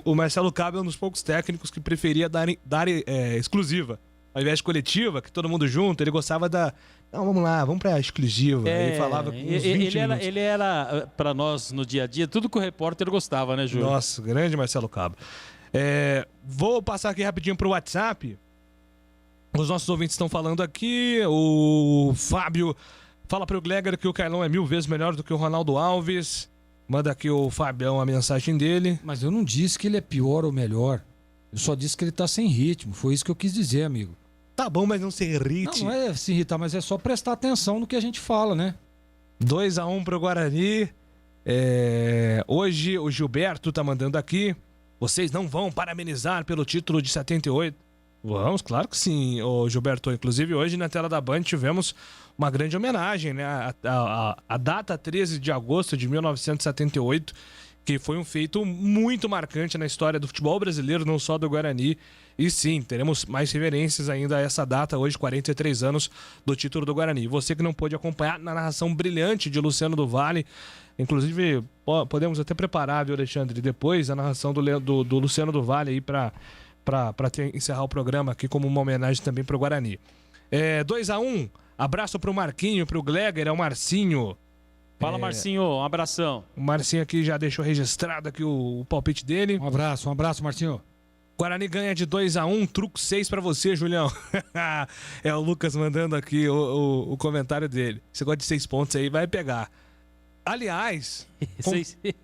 O Marcelo Cabo é um dos poucos técnicos que preferia dar exclusiva. Ao invés de coletiva, que todo mundo junto, ele gostava da... Não, vamos lá, vamos pra exclusiva. Ele falava com uns 20 minutos. Ele era, pra nós, no dia a dia, tudo que o repórter gostava, né, Júlio? Nossa, grande Marcelo Cabo. Vou passar aqui rapidinho pro WhatsApp. Os nossos ouvintes estão falando aqui. O Fábio fala pro Gleger que o Carlão é 1000 vezes melhor do que o Ronaldo Alves. Manda aqui o Fabião a mensagem dele. Mas eu não disse que ele é pior ou melhor. Eu só disse que ele tá sem ritmo. Foi isso que eu quis dizer, amigo. Tá bom, mas não se irrite. Não é se irritar, mas é só prestar atenção no que a gente fala, né? 2-1 pro Guarani. Hoje o Gilberto tá mandando aqui. Vocês não vão parabenizar pelo título de 78? Vamos, claro que sim, ô Gilberto. Inclusive, hoje na tela da Band tivemos uma grande homenagem, né? A data 13 de agosto de 1978, que foi um feito muito marcante na história do futebol brasileiro, não só do Guarani. E sim, teremos mais reverências ainda a essa data, hoje, 43 anos do título do Guarani. Você que não pôde acompanhar na narração brilhante de Luciano do Vale, inclusive podemos até preparar, viu, Alexandre, depois a narração do Luciano do Vale aí para encerrar o programa aqui como uma homenagem também para o Guarani. 2-1, abraço para o Marquinho, para o Gleger, é o Marcinho. Fala, Marcinho, um abração. O Marcinho aqui já deixou registrado aqui o palpite dele. Um abraço, Marcinho. Guarani ganha de 2-1, truco 6 pra você, Julião. É o Lucas mandando aqui o comentário dele. Você gosta de 6 pontos aí, vai pegar. Aliás,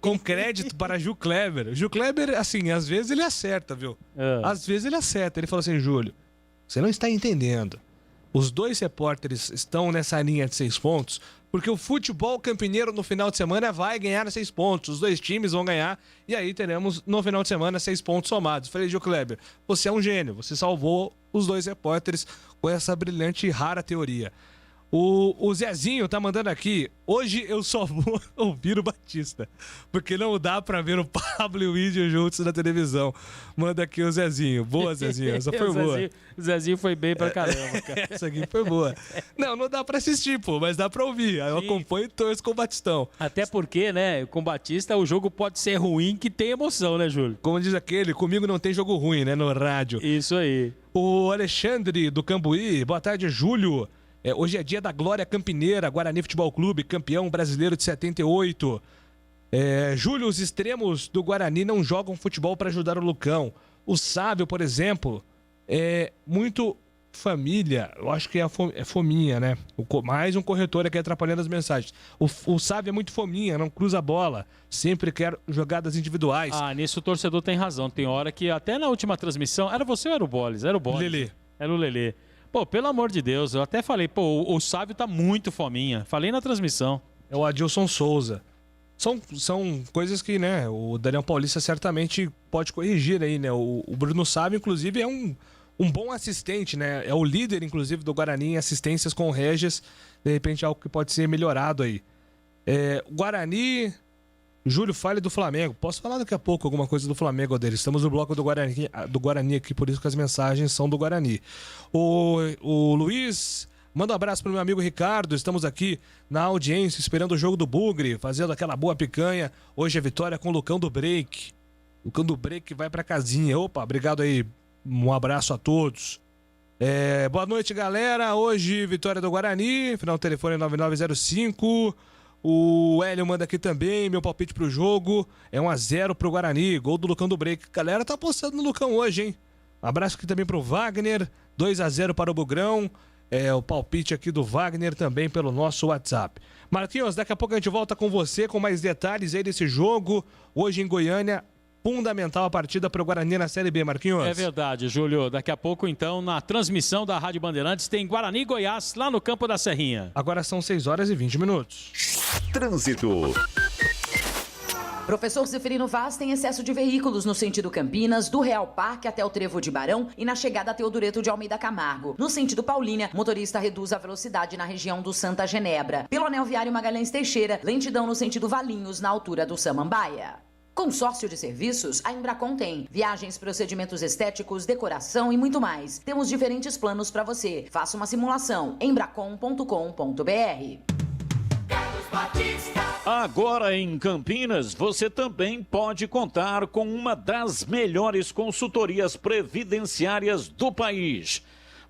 com crédito para Gil Kleber. Gil Kleber, assim, às vezes ele acerta, viu? Às vezes ele acerta. Ele falou assim: Júlio, você não está entendendo. Os 2 repórteres estão nessa linha de 6 pontos porque o futebol campineiro no final de semana vai ganhar 6 pontos. Os 2 times vão ganhar e aí teremos no final de semana 6 pontos somados. Falei, Gil Kleber, você é um gênio. Você salvou os 2 repórteres com essa brilhante e rara teoria. O Zezinho tá mandando aqui. Hoje eu só vou ouvir o Batista, porque não dá pra ver o Pablo e o Índio juntos na televisão. Manda aqui o Zezinho. Boa, Zezinho. Essa foi boa. O Zezinho foi bem pra caramba, cara. Essa aqui foi boa. Não dá pra assistir, pô, mas dá pra ouvir. Aí eu acompanho e torço com o Batistão. Até porque, né, com o Batista o jogo pode ser ruim que tem emoção, né, Júlio? Como diz aquele, comigo não tem jogo ruim, né, no rádio. Isso aí. O Alexandre do Cambuí. Boa tarde, Júlio. Hoje é dia da Glória Campineira, Guarani Futebol Clube, campeão brasileiro de 78. Júlio, os extremos do Guarani não jogam futebol para ajudar o Lucão. O Sábio, por exemplo, é muito família. Eu acho que é fominha, né? Mais um corretor aqui atrapalhando as mensagens. O Sábio é muito fominha, não cruza a bola. Sempre quer jogadas individuais. Nisso o torcedor tem razão. Tem hora que até na última transmissão... Era você ou era o Boles? Era o Boles. Lelê. Era o Lelê. Pô, pelo amor de Deus, eu até falei, o Sábio tá muito fominha. Falei na transmissão. É o Adilson Souza. São coisas que, né, o Daniel Paulista certamente pode corrigir aí, né? O Bruno Sábio, inclusive, é um bom assistente, né? É o líder, inclusive, do Guarani em assistências com o Regis. De repente, algo que pode ser melhorado aí. Guarani... Júlio, fale do Flamengo. Posso falar daqui a pouco alguma coisa do Flamengo dele. Estamos no bloco do Guarani aqui, por isso que as mensagens são do Guarani. O Luiz, manda um abraço para o meu amigo Ricardo. Estamos aqui na audiência, esperando o jogo do Bugre, fazendo aquela boa picanha. Hoje é vitória com o Lucão do Break. Lucão do Break vai para casinha. Opa, obrigado aí. Um abraço a todos. Boa noite, galera. Hoje, vitória do Guarani. Final do telefone 9905. O Hélio manda aqui também, meu palpite pro jogo é 1-0 pro Guarani, gol do Lucão do Break. Galera tá apostando no Lucão hoje, hein? Um abraço aqui também pro Wagner, 2-0 para o Bugrão. O palpite aqui do Wagner também pelo nosso WhatsApp. Marquinhos, daqui a pouco a gente volta com você com mais detalhes aí desse jogo. Hoje em Goiânia, fundamental a partida pro Guarani na Série B, Marquinhos. É verdade, Júlio. Daqui a pouco, então, na transmissão da Rádio Bandeirantes, tem Guarani e Goiás lá no Campo da Serrinha. Agora são 6h20. Trânsito. Professor Zeferino Vaz tem excesso de veículos no sentido Campinas, do Real Parque até o Trevo de Barão e na chegada a Teodureto de Almeida Camargo. No sentido Paulínia, motorista reduz a velocidade na região do Santa Genebra. Pelo anel viário Magalhães Teixeira, lentidão no sentido Valinhos, na altura do Samambaia. Consórcio de serviços, a Embracon tem viagens, procedimentos estéticos, decoração e muito mais. Temos diferentes planos para você. Faça uma simulação, embracon.com.br. Agora em Campinas, você também pode contar com uma das melhores consultorias previdenciárias do país.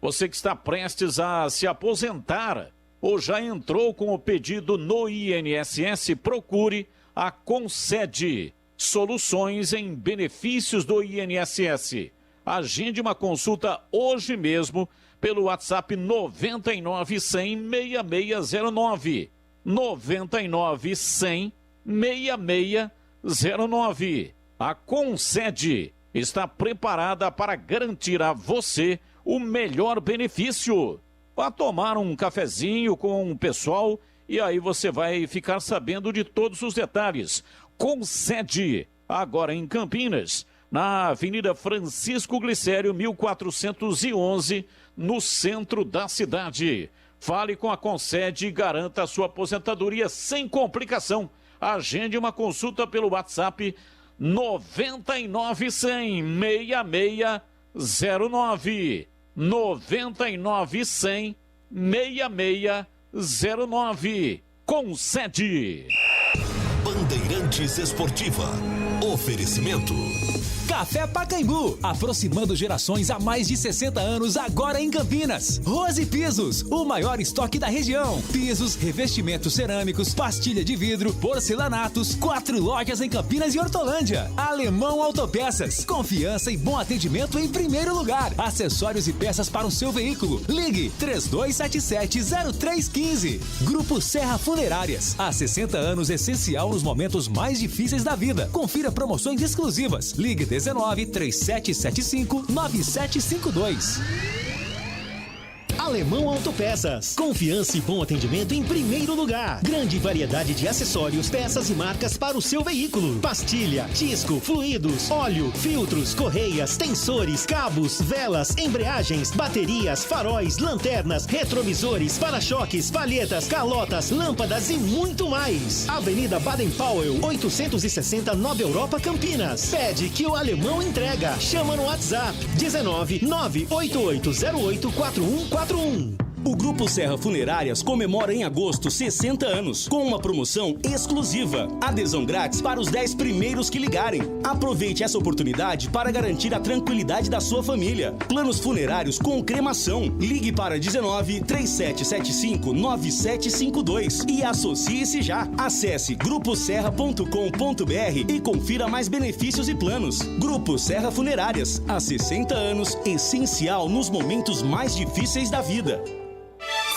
Você que está prestes a se aposentar ou já entrou com o pedido no INSS, procure a Concede. Soluções em benefícios do INSS. Agende uma consulta hoje mesmo pelo WhatsApp 99-100-6609. 99-100-6609. A Concede está preparada para garantir a você o melhor benefício. Vá tomar um cafezinho com o pessoal e aí você vai ficar sabendo de todos os detalhes. Concede, agora em Campinas, na Avenida Francisco Glicério, 1411, no centro da cidade. Fale com a Concede e garanta a sua aposentadoria sem complicação. Agende uma consulta pelo WhatsApp 99-100-6609. 99-100-6609. Concede. Bandeirantes Esportiva. Oferecimento. Café Pacaembu, aproximando gerações há mais de 60 anos, agora em Campinas. Rose Pisos, o maior estoque da região. Pisos, revestimentos cerâmicos, pastilha de vidro, porcelanatos, 4 lojas em Campinas e Hortolândia. Alemão Autopeças, confiança e bom atendimento em primeiro lugar. Acessórios e peças para o seu veículo. Ligue 3277-0315. Grupo Serra Funerárias, há 60 anos essencial nos momentos mais difíceis da vida. Confira promoções exclusivas. Ligue 19-3775-9752. Alemão Autopeças. Confiança e bom atendimento em primeiro lugar. Grande variedade de acessórios, peças e marcas para o seu veículo. Pastilha, disco, fluidos, óleo, filtros, correias, tensores, cabos, velas, embreagens, baterias, faróis, lanternas, retrovisores, para-choques, palhetas, calotas, lâmpadas e muito mais. Avenida Baden-Powell, 860 Nova Europa, Campinas. Pede que o Alemão entrega. Chama no WhatsApp 19 98808 4141. O Grupo Serra Funerárias comemora em agosto 60 anos, com uma promoção exclusiva. Adesão grátis para os 10 primeiros que ligarem. Aproveite essa oportunidade para garantir a tranquilidade da sua família. Planos funerários com cremação. Ligue para 19 3775 9752 e associe-se já. Acesse gruposerra.com.br e confira mais benefícios e planos. Grupo Serra Funerárias, há 60 anos, essencial nos momentos mais difíceis da vida.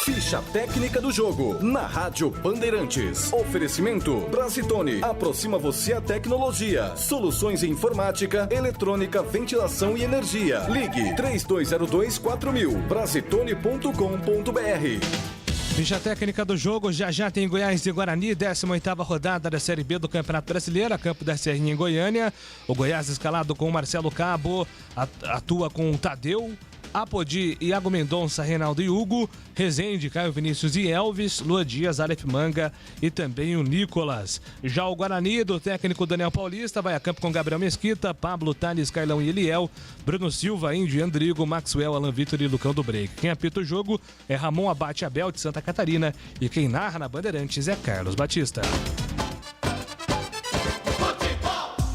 Ficha técnica do jogo, na Rádio Bandeirantes. Oferecimento Brasitone, aproxima você a tecnologia. Soluções em informática, eletrônica, ventilação e energia. Ligue 3202-4000, brasitone.com.br. Ficha técnica do jogo, já tem Goiás e Guarani, 18ª rodada da Série B do Campeonato Brasileiro, a Campo da Serrinha em Goiânia. O Goiás escalado com o Marcelo Cabo, atua com o Tadeu, Apodi, Iago Mendonça, Reinaldo e Hugo, Rezende, Caio Vinícius e Elvis, Lua Dias, Aleph Manga e também o Nicolas. Já o Guarani, do técnico Daniel Paulista, vai a campo com Gabriel Mesquita, Pablo, Thales, Carlão e Eliel, Bruno Silva, Índio, Andrigo, Maxwell, Alan Vitor e Lucão do Break. Quem apita o jogo é Ramon Abate Abel, de Santa Catarina, e quem narra na Bandeirantes é Carlos Batista.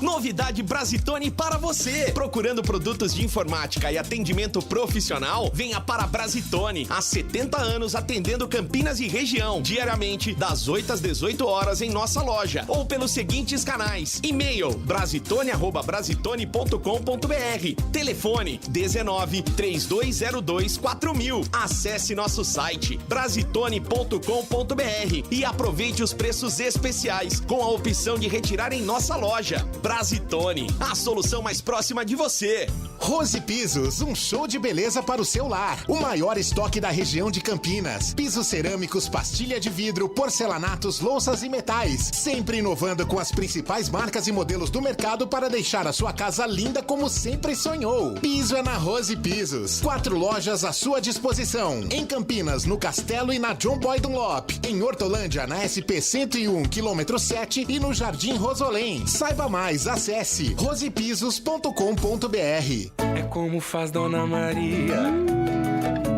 Novidade Brasitone para você. Procurando produtos de informática e atendimento profissional? Venha para Brasitone. Há 70 anos atendendo Campinas e região. Diariamente, das 8 às 18 horas em nossa loja. Ou pelos seguintes canais. E-mail brasitone@brasitone.com.br. Telefone 19 3202 4000. Acesse nosso site brasitone.com.br e aproveite os preços especiais com a opção de retirar em nossa loja. Brasitone, a solução mais próxima de você. Rose Pisos, um show de beleza para o seu lar. O maior estoque da região de Campinas. Pisos cerâmicos, pastilha de vidro, porcelanatos, louças e metais. Sempre inovando com as principais marcas e modelos do mercado para deixar a sua casa linda como sempre sonhou. Piso é na Rose Pisos. 4 lojas à sua disposição. Em Campinas, no Castelo e na John Boy Dunlop. Em Hortolândia, na SP 101, quilômetro 7 e no Jardim Rosolém. Saiba mais, acesse rosepisos.com.br. É como faz Dona Maria,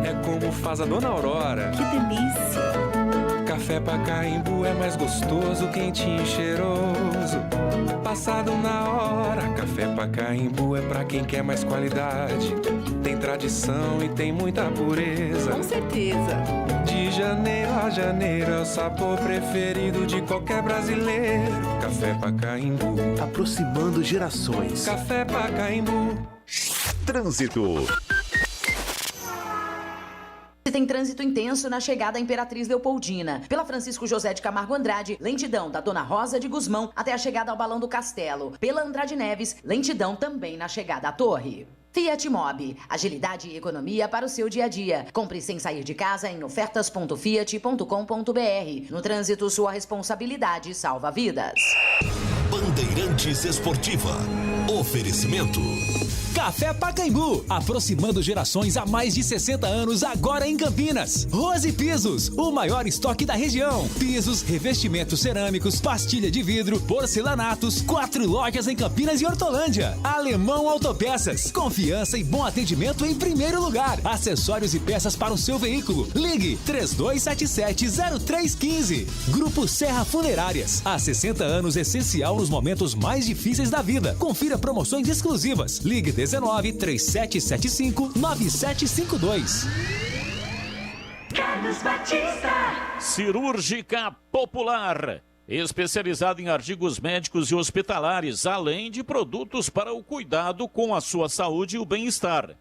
é como faz a Dona Aurora. Que delícia! Café Pacaembu é mais gostoso, quentinho e cheiroso. Passado na hora, Café Pacaembu é pra quem quer mais qualidade. Tem tradição e tem muita pureza. Com certeza. De janeiro a janeiro é o sabor preferido de qualquer brasileiro. Café Pacaembu, aproximando gerações. Café Pacaembu. Trânsito. Tem trânsito intenso na chegada à Imperatriz Leopoldina. Pela Francisco José de Camargo Andrade, lentidão da Dona Rosa de Guzmão até a chegada ao Balão do Castelo. Pela Andrade Neves, lentidão também na chegada à Torre. Fiat Mobi, agilidade e economia para o seu dia a dia. Compre sem sair de casa em ofertas.fiat.com.br. No trânsito, sua responsabilidade salva vidas. Bandeirantes Esportiva. Oferecimento. Café Pacaembu, aproximando gerações há mais de 60 anos, agora em Campinas. Rose Pisos, o maior estoque da região. Pisos, revestimentos cerâmicos, pastilha de vidro, porcelanatos, 4 lojas em Campinas e Hortolândia. Alemão Autopeças, confiança e bom atendimento em primeiro lugar. Acessórios e peças para o seu veículo. Ligue 3277-0315. Grupo Serra Funerárias, há 60 anos, essencial nos momentos mais difíceis da vida. Confira promoções exclusivas. Ligue 19 3775 9752. Carlos Batista. Cirúrgica Popular, especializada em artigos médicos e hospitalares, além de produtos para o cuidado com a sua saúde e o bem-estar.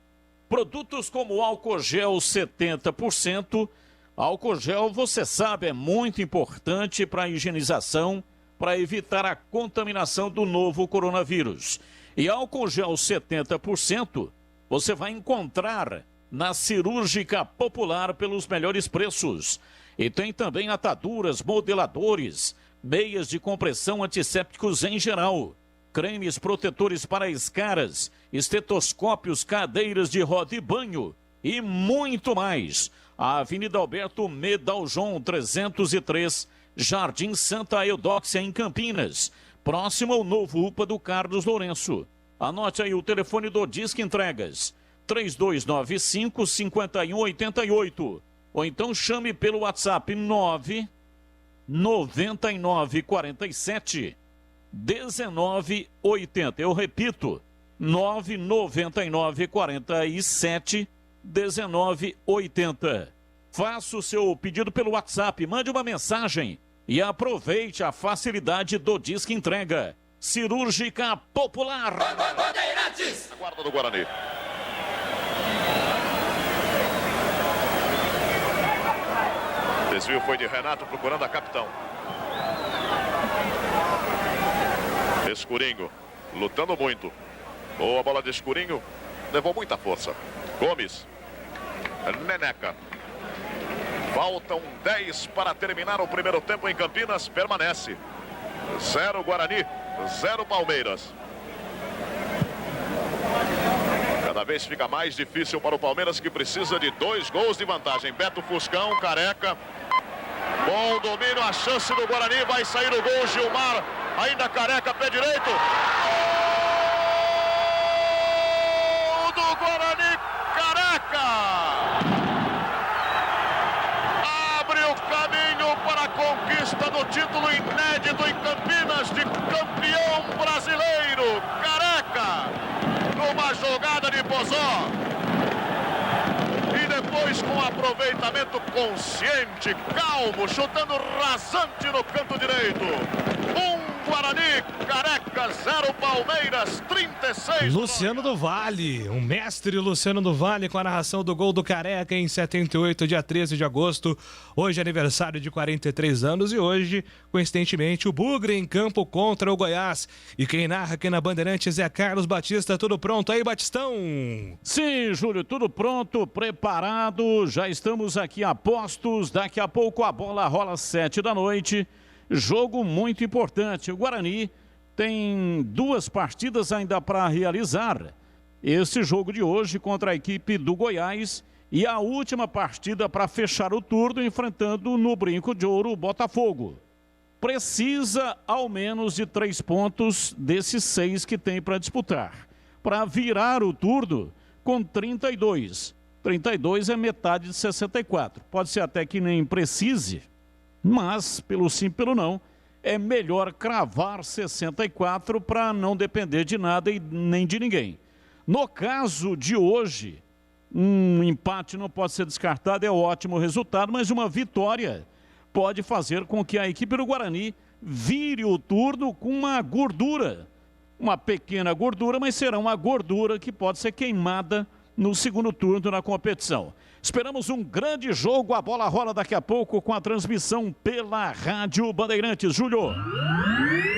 Produtos como álcool gel 70%. Álcool gel, você sabe, é muito importante para a higienização, para evitar a contaminação do novo coronavírus. E álcool gel 70%, você vai encontrar na Cirúrgica Popular pelos melhores preços. E tem também ataduras, modeladores, meias de compressão, antissépticos em geral, cremes protetores para escaras, estetoscópios, cadeiras de roda e banho e muito mais. A Avenida Alberto Medaljon 303, Jardim Santa Eudóxia, em Campinas, próximo ao novo UPA do Carlos Lourenço. Anote aí o telefone do Disque Entregas, 3295-5188. Ou então chame pelo WhatsApp 99947-1980. Eu repito, 99947-1980. Faça o seu pedido pelo WhatsApp, mande uma mensagem e aproveite a facilidade do Disque Entrega. Cirúrgica Popular. Bandeirantes. Guarda do Guarani. Desvio foi de Renato procurando a capitão. Escurinho, lutando muito. Boa bola de Escurinho, levou muita força. Gomes, Neneca. Faltam 10 para terminar o primeiro tempo em Campinas, permanece. 0 Guarani, 0 Palmeiras. Cada vez fica mais difícil para o Palmeiras, que precisa de 2 gols de vantagem. Beto Fuscão, Careca. Bom domínio, a chance do Guarani, vai sair o gol, Gilmar, ainda Careca, pé direito. Gol do Guarani, Careca. Abre o caminho para a conquista do título inédito em Campinas de campeão brasileiro. Careca, numa jogada de Bozó. E depois com aproveitamento consciente, calmo, chutando rasante no canto direito. 1 Guarani, Careca, 0 Palmeiras, 36. Luciano do Vale, o mestre Luciano do Vale com a narração do gol do Careca em 78, dia 13 de agosto. Hoje é aniversário de 43 anos e hoje, coincidentemente, o Bugre em campo contra o Goiás. E quem narra aqui na Bandeirantes é Carlos Batista. Tudo pronto aí, Batistão? Sim, Júlio, tudo pronto, preparado. Já estamos aqui a postos. Daqui a pouco a bola rola às 7 da noite. Jogo muito importante. O Guarani tem 2 partidas ainda para realizar. Esse jogo de hoje contra a equipe do Goiás e a última partida para fechar o turno enfrentando no Brinco de Ouro o Botafogo. Precisa ao menos de 3 pontos desses 6 que tem para disputar, para virar o turno com 32. 32 é metade de 64. Pode ser até que nem precise, mas pelo sim, pelo não, é melhor cravar 64 para não depender de nada e nem de ninguém. No caso de hoje, um empate não pode ser descartado, é ótimo resultado, mas uma vitória pode fazer com que a equipe do Guarani vire o turno com uma gordura. Uma pequena gordura, mas será uma gordura que pode ser queimada no segundo turno na competição. Esperamos um grande jogo, a bola rola daqui a pouco com a transmissão pela Rádio Bandeirantes. Júlio.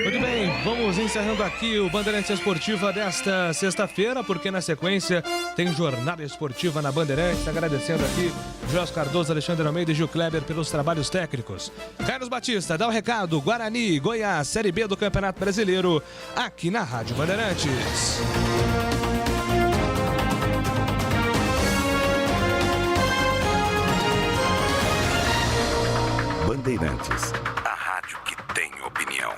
Muito bem, vamos encerrando aqui o Bandeirantes Esportiva desta sexta-feira, porque na sequência tem jornada esportiva na Bandeirantes. Agradecendo aqui Jorge Cardoso, Alexandre Almeida e Gil Kleber pelos trabalhos técnicos. Carlos Batista, dá o recado. Guarani, Goiás, Série B do Campeonato Brasileiro, aqui na Rádio Bandeirantes. Bandeirantes, a rádio que tem opinião.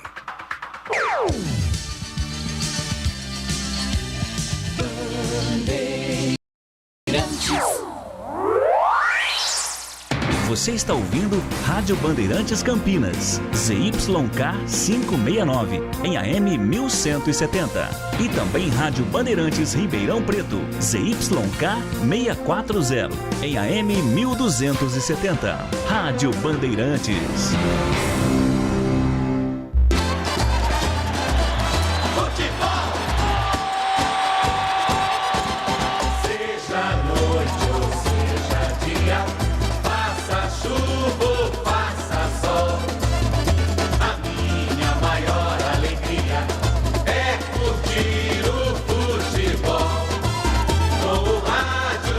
Você está ouvindo Rádio Bandeirantes Campinas, ZYK 569, em AM 1170. E também Rádio Bandeirantes Ribeirão Preto, ZYK 640, em AM 1270. Rádio Bandeirantes.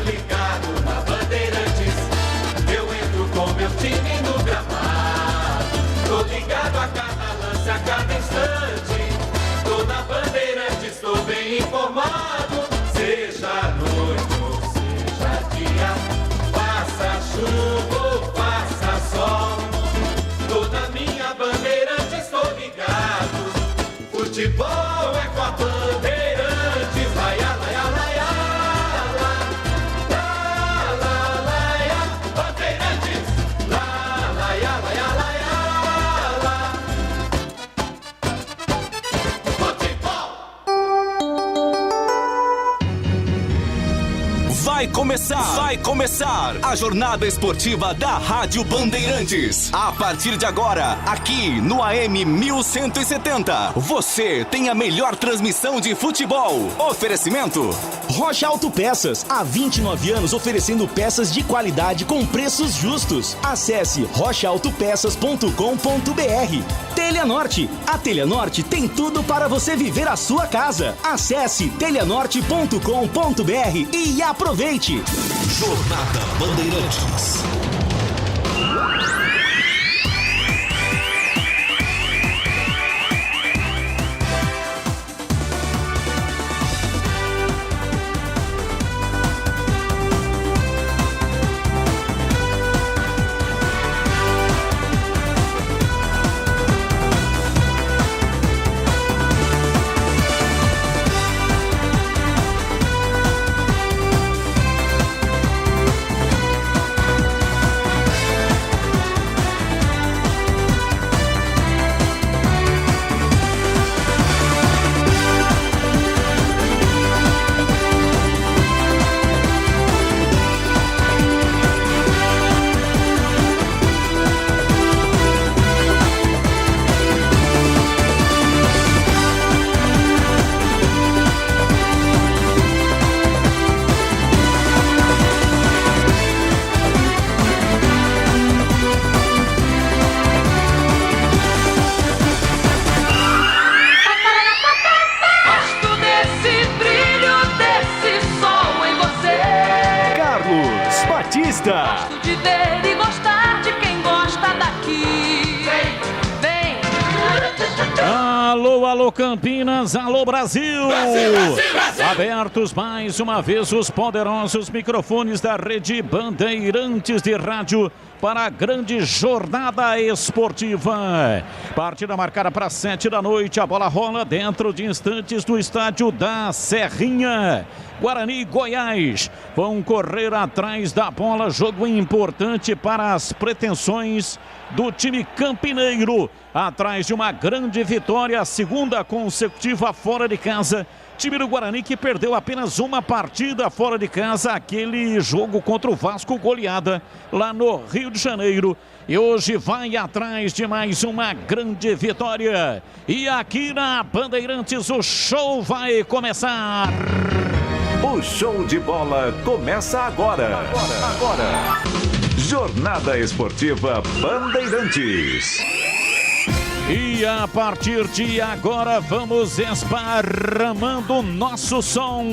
Ligado Vai começar a jornada esportiva da Rádio Bandeirantes. A partir de agora, aqui no AM 1170, você tem a melhor transmissão de futebol. Oferecimento Rocha Autopeças, há 29 anos oferecendo peças de qualidade com preços justos. Acesse rochaautopeças.com.br. Telha Norte, a Telha Norte tem tudo para você viver a sua casa. Acesse telhanorte.com.br e aproveite. Jornada Bandeirantes. Gosto de ver e gostar de quem gosta daqui. Vem. Alô, alô Campinas, alô Brasil. Brasil. Abertos mais uma vez os poderosos microfones da rede Bandeirantes de Rádio para a grande jornada esportiva. Partida marcada para 7 da noite, a bola rola dentro de instantes do estádio da Serrinha. Guarani e Goiás vão correr atrás da bola, jogo importante para as pretensões do time campineiro, atrás de uma grande vitória, a segunda consecutiva fora de casa. Time do Guarani que perdeu apenas uma partida fora de casa, aquele jogo contra o Vasco, goleada lá no Rio de Janeiro. E hoje vai atrás de mais uma grande vitória. E aqui na Bandeirantes o show vai começar. O show de bola começa agora. Jornada Esportiva Bandeirantes. E a partir de agora vamos esparramando o nosso som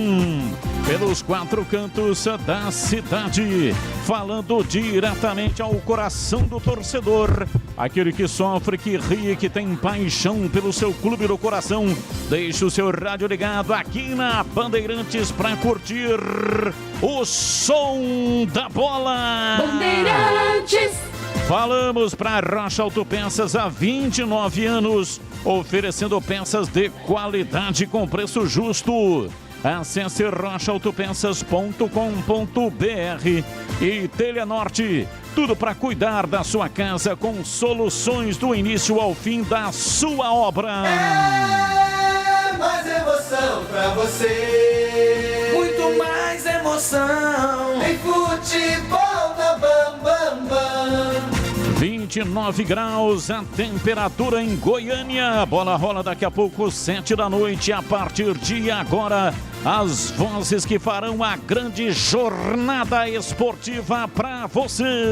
pelos quatro cantos da cidade, falando diretamente ao coração do torcedor, aquele que sofre, que ri, que tem paixão pelo seu clube do coração. Deixe o seu rádio ligado aqui na Bandeirantes para curtir o som da bola. Bandeirantes. Falamos para Rocha Autopeças há 29 anos, oferecendo peças de qualidade com preço justo. Acesse rochaautopeças.com.br e Telha Norte, tudo para cuidar da sua casa com soluções do início ao fim da sua obra. É mais emoção pra você. Muito mais emoção. Em futebol da Bam Bam Bam. 29 graus a temperatura em Goiânia. Bola rola daqui a pouco, 7 da noite. A partir de agora, as vozes que farão a grande jornada esportiva para você.